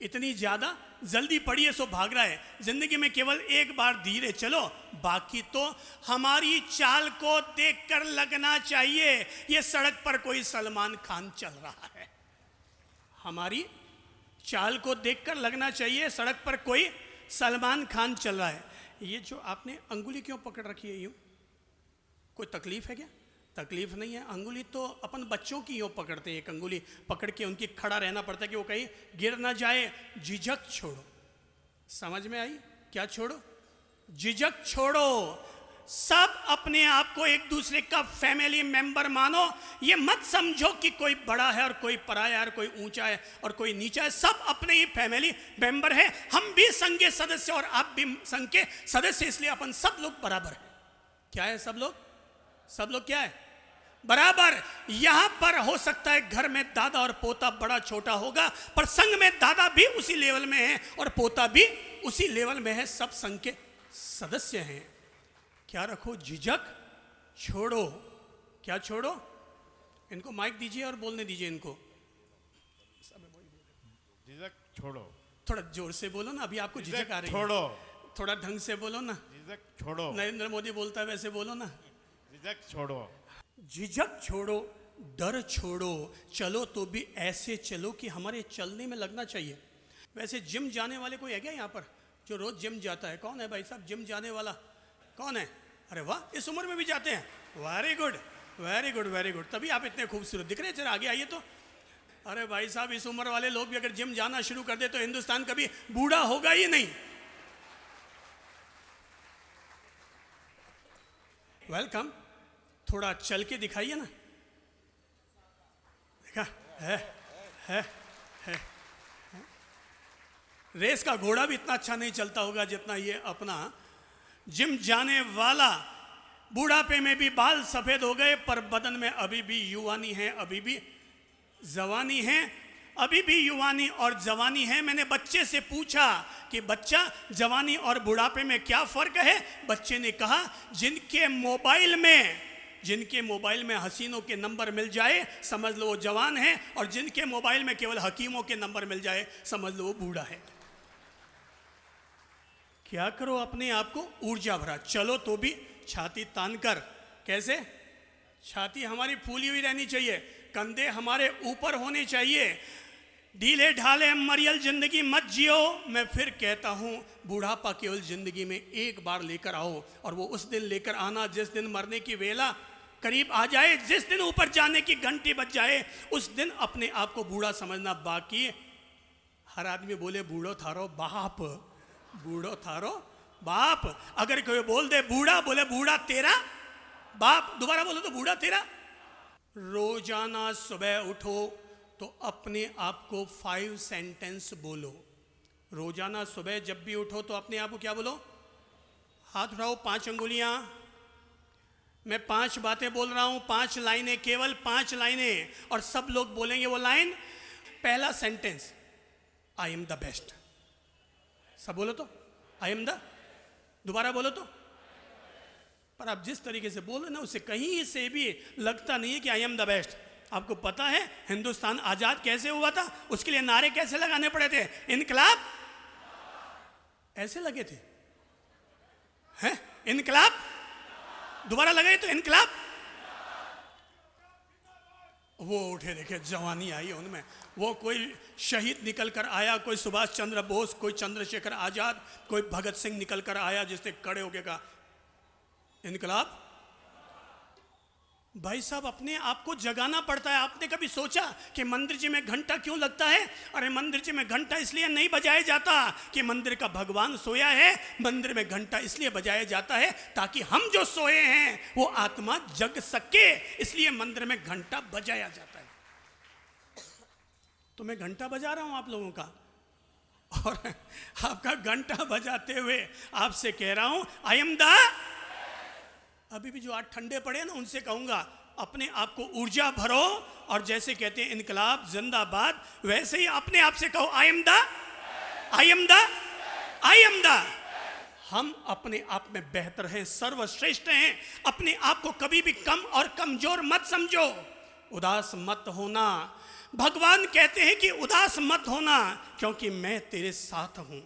इतनी ज्यादा जल्दी पड़ी है सो भाग रहा है। जिंदगी में केवल एक बार धीरे चलो, बाकी तो हमारी चाल को देखकर लगना चाहिए ये सड़क पर कोई सलमान खान चल रहा है। हमारी चाल को देखकर लगना चाहिए सड़क पर कोई सलमान खान चल रहा है। ये जो आपने अंगुली क्यों पकड़ रखी है यूं? कोई तकलीफ है क्या? तकलीफ नहीं है। अंगुली तो अपन बच्चों की यूं पकड़ते हैं, एक अंगुली पकड़ के उनकी खड़ा रहना पड़ता है कि वो कहीं गिर ना जाए। झिझक छोड़ो। समझ में आई? क्या छोड़ो? झिझक छोड़ो। सब अपने आप को एक दूसरे का फैमिली मेंबर मानो। ये मत समझो कि कोई बड़ा है और कोई पराया है और कोई ऊंचा है और कोई नीचा है। सब अपने ही फैमिली मेंबर है। हम भी संघ के सदस्य और आप भी संघ के सदस्य, इसलिए अपन सब लोग बराबर है। क्या है सब लोग? सब लोग क्या है? बराबर। यहां पर हो सकता है घर में दादा और पोता बड़ा छोटा होगा, पर संघ में दादा भी उसी लेवल में है और पोता भी उसी लेवल में है। सब संघ के सदस्य हैं। क्या रखो? झिझक छोड़ो। क्या छोड़ो? इनको माइक दीजिए और बोलने दीजिए इनको। झिझक छोड़ो। थोड़ा जोर से बोलो ना, अभी आपको झिझक आ रही है। छोड़ो। थोड़ा ढंग से बोलो ना। झिझक छोड़ो। नरेंद्र मोदी बोलता है वैसे बोलो ना। झिझक छोड़ो। झिझक छोड़ो, डर छोड़ो। चलो तो भी ऐसे चलो कि हमारे चलने में लगना चाहिए। वैसे जिम जाने वाले कोई है क्या यहाँ पर जो रोज जिम जाता है? कौन है भाई साहब जिम जाने वाला? कौन है? अरे वाह, इस उम्र में भी जाते हैं। Very good very good very good. तभी आप इतने खूबसूरत दिख रहे हैं। जरा आगे आइए तो। अरे भाई साहब, इस उम्र वाले लोग भी अगर जिम जाना शुरू कर दे तो हिंदुस्तान कभी बूढ़ा होगा ही नहीं। वेलकम। थोड़ा चल के दिखाइए ना। देखा है। रेस का घोड़ा भी इतना अच्छा नहीं चलता होगा जितना ये अपना जिम जाने वाला। बुढ़ापे में भी बाल सफेद हो गए पर बदन में अभी भी युवानी है, अभी भी जवानी है, अभी भी युवानी और जवानी है। मैंने बच्चे से पूछा कि बच्चा, जवानी और बुढ़ापे में क्या फर्क है? बच्चे ने कहा जिनके मोबाइल में हसीनों के नंबर मिल जाए समझ लो वो जवान है, और जिनके मोबाइल में केवल हकीमों के नंबर मिल जाए समझ लो वो बूढ़ा है। क्या करो? अपने आप को ऊर्जा भरा। चलो तो भी छाती तान कर। कैसे? छाती हमारी फूली हुई रहनी चाहिए, कंधे हमारे ऊपर होने चाहिए। ढीले ढाले मरियल जिंदगी मत जियो। मैं फिर कहता हूँ, बुढ़ापा केवल जिंदगी में एक बार लेकर आओ, और वो उस दिन लेकर आना जिस दिन मरने की वेला करीब आ जाए, जिस दिन ऊपर जाने की घंटी बज जाए, उस दिन अपने आप को बूढ़ा समझना। बाकी हर आदमी बोले बूढ़ो थारो बाप, बूढ़ो थारो बाप। अगर कोई बोल दे बूढ़ा, बोले बूढ़ा तेरा बाप। दोबारा बोलो तो बूढ़ा तेरा। रोजाना सुबह उठो तो अपने आप को 5 सेंटेंस बोलो। रोजाना सुबह जब भी उठो तो अपने आप को क्या बोलो? हाथ उठाओ, 5 अंगुलियां। मैं 5 बातें बोल रहा हूं, 5 लाइनें, केवल 5 लाइनें, और सब लोग बोलेंगे वो लाइन। पहला sentence, I am the best. सब बोलो तो आई एम द। दोबारा बोलो तो। पर आप जिस तरीके से बोल रहे ना, उससे कहीं से भी लगता नहीं है कि आई एम द बेस्ट। आपको पता है हिंदुस्तान आजाद कैसे हुआ था? उसके लिए नारे कैसे लगाने पड़े थे? इनकलाब ऐसे लगे थे, हैं? इनकलाब। दोबारा लगाए तो इनकलाब। वो उठे, देखे जवानी आई उनमें। वो कोई शहीद निकल कर आया, कोई सुभाष चंद्र बोस, कोई चंद्रशेखर आजाद, कोई भगत सिंह निकल कर आया, जिसने खड़े होके कहा इनकलाब। भाई साहब, अपने आप को जगाना पड़ता है। आपने कभी सोचा कि मंदिर जी में घंटा क्यों लगता है? अरे मंदिर जी में घंटा इसलिए नहीं बजाया जाता कि मंदिर का भगवान सोया है। मंदिर में घंटा इसलिए बजाया जाता है ताकि हम जो सोए हैं वो आत्मा जग सके, इसलिए मंदिर में घंटा बजाया जाता है। तो मैं घंटा बजा रहा हूं आप लोगों का, और आपका घंटा बजाते हुए आपसे कह रहा हूं आई एम द। अभी भी जो आज ठंडे पड़े ना, उनसे कहूंगा अपने आप को ऊर्जा भरो, और जैसे कहते हैं इनकलाब जिंदाबाद, वैसे ही अपने आप से कहो I am the, I am the, I am the. हम अपने आप में बेहतर हैं, सर्वश्रेष्ठ हैं। अपने आप को कभी भी कम और कमजोर मत समझो। उदास मत होना। भगवान कहते हैं कि उदास मत होना, क्योंकि मैं तेरे साथ हूं।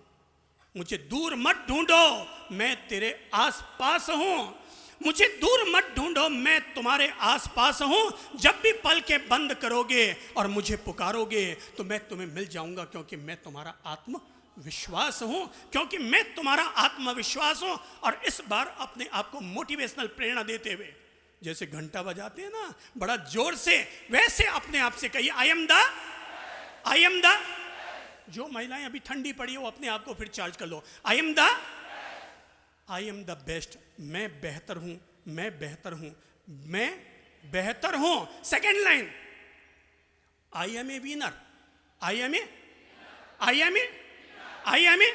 मुझे दूर मत ढूंढो, मैं तेरे आस पास हूं। मुझे दूर मत ढूंढो, मैं तुम्हारे आसपास हूं। जब भी पलकें बंद करोगे और मुझे पुकारोगे तो मैं तुम्हें मिल जाऊंगा, क्योंकि मैं तुम्हारा आत्मविश्वास हूं, क्योंकि मैं तुम्हारा आत्मविश्वास हूं। और इस बार अपने आप को मोटिवेशनल प्रेरणा देते हुए, जैसे घंटा बजाते हैं ना बड़ा जोर से, वैसे अपने आप से कहिए आई am the, I am the. जो महिलाएं अभी ठंडी पड़ी है वो अपने आप को फिर चार्ज कर लो। I am the, I am the best. मैं बेहतर हूं, मैं बेहतर हूं, मैं बेहतर हूं। Second line, I am a winner, I am a, I am a, I am a.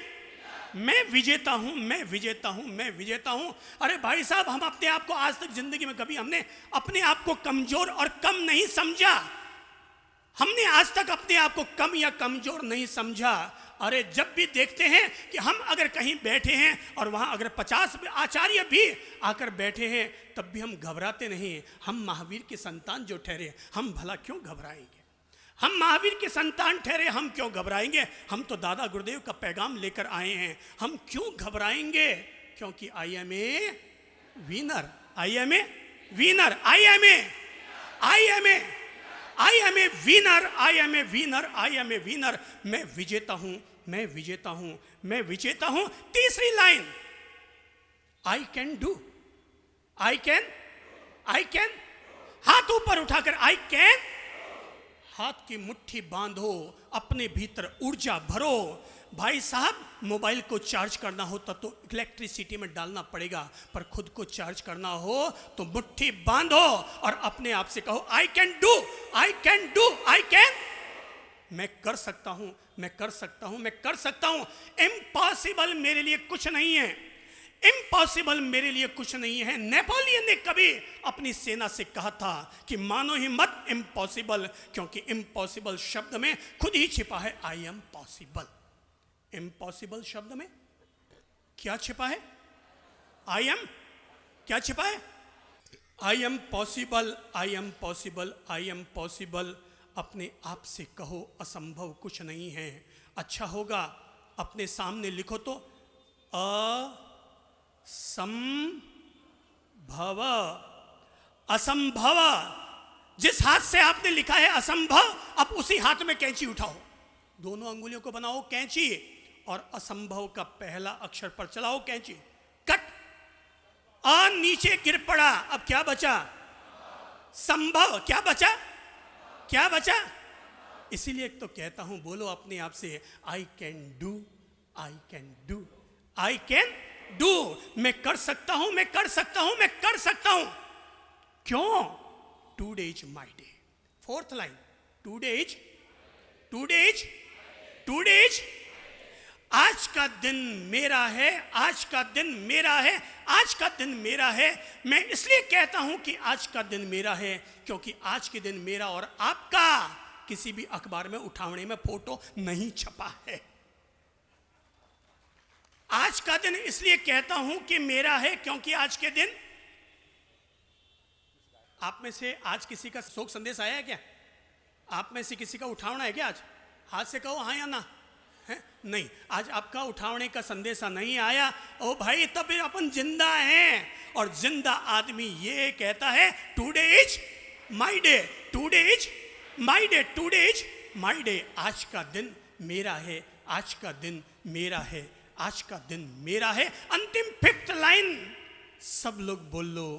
मैं विजेता हूं, मैं विजेता हूं, मैं विजेता हूं। अरे भाई साहब, हम अपने आप को आज तक जिंदगी में कभी हमने अपने आप को कमजोर और कम नहीं समझा। हमने आज तक अपने आप को कम या कमजोर नहीं समझा। अरे जब भी देखते हैं कि हम अगर कहीं बैठे हैं और वहां अगर 50 आचार्य भी आकर बैठे हैं, तब भी हम घबराते नहीं। हम महावीर के संतान जो ठहरे, हम भला क्यों घबराएंगे? हम महावीर के संतान ठहरे, हम क्यों घबराएंगे? हम तो दादा गुरुदेव का पैगाम लेकर आए हैं, हम क्यों घबराएंगे? क्योंकि I am a winner, I am a winner, I am a, I am a, I am a winner, I am a winner, I am a winner. मैं विजेता हूं, मैं विजेता हूं, मैं विजेता हूं। तीसरी line, I can do, I can, I can. हाथ ऊपर उठाकर आई कैन। हाथ की मुट्ठी बांधो, अपने भीतर ऊर्जा भरो। भाई साहब, मोबाइल को चार्ज करना होता तो इलेक्ट्रिसिटी में डालना पड़ेगा, पर खुद को चार्ज करना हो तो मुट्ठी बांधो और अपने आप से कहो I can do, I can do, I can. मैं कर सकता हूं, मैं कर सकता हूं, मैं कर सकता हूं। इम्पॉसिबल मेरे लिए कुछ नहीं है, इम्पॉसिबल मेरे लिए कुछ नहीं है। नेपोलियन ने कभी अपनी सेना से कहा था कि मानो ही मत इम्पॉसिबल, क्योंकि इम्पॉसिबल शब्द में खुद ही छिपा है आई एम पॉसिबल। इम्पॉसिबल शब्द में क्या छिपा है? I M. क्या छिपा है? I M possible, I am possible, I am possible. अपने आप से कहो असंभव कुछ नहीं है। अच्छा होगा अपने सामने लिखो तो असंभव, असंभव, जिस हाथ से आपने लिखा है असंभव, अब उसी हाथ में कैंची उठाओ, दोनों अंगुलियों को बनाओ कैंची और असंभव का पहला अक्षर पर चलाओ कैंची, कट, आ नीचे गिर पड़ा, अब क्या बचा? संभव। क्या बचा? क्या बचा? इसीलिए तो कहता हूं, बोलो अपने आप से, I can do, I can do, I can do. मैं कर सकता हूं, मैं कर सकता हूं, मैं कर सकता हूं। क्यों? Today is my day. Fourth line, today is, today is, today is, आज का दिन मेरा है, आज का दिन मेरा है, आज का दिन मेरा है। मैं इसलिए कहता हूं कि आज का दिन मेरा है क्योंकि आज के दिन मेरा और आपका किसी भी अखबार में उठावने में फोटो नहीं छपा है। आज का दिन इसलिए कहता हूं कि मेरा है क्योंकि आज के दिन, आप में से आज किसी का शोक संदेश आया है क्या? आप में से किसी का उठावना है क्या आज? हाथ से कहो हाँ या ना है? नहीं, आज आपका उठावने का संदेशा नहीं आया। ओ भाई, तब फिर अपन जिंदा हैं, और जिंदा आदमी ये कहता है today is my day, today is my day, today is my day. आज का दिन मेरा है, आज का दिन मेरा है, आज का दिन मेरा है। अंतिम फिफ्थ लाइन सब लोग बोलो,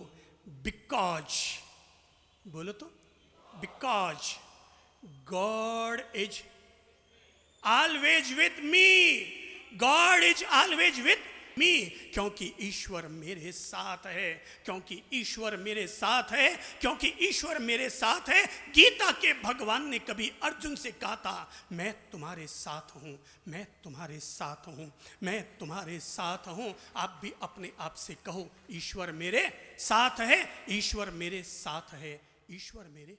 बिकॉज, बोलो तो, because God is always with me, God is always with me. क्योंकि ईश्वर मेरे साथ है, क्योंकि ईश्वर मेरे साथ है, क्योंकि ईश्वर मेरे साथ है। गीता के भगवान ने कभी अर्जुन से कहा था, मैं तुम्हारे साथ हूं, मैं तुम्हारे साथ हूं, मैं तुम्हारे साथ हूं। आप भी अपने आप से कहो, ईश्वर मेरे साथ है, ईश्वर मेरे साथ है, ईश्वर मेरे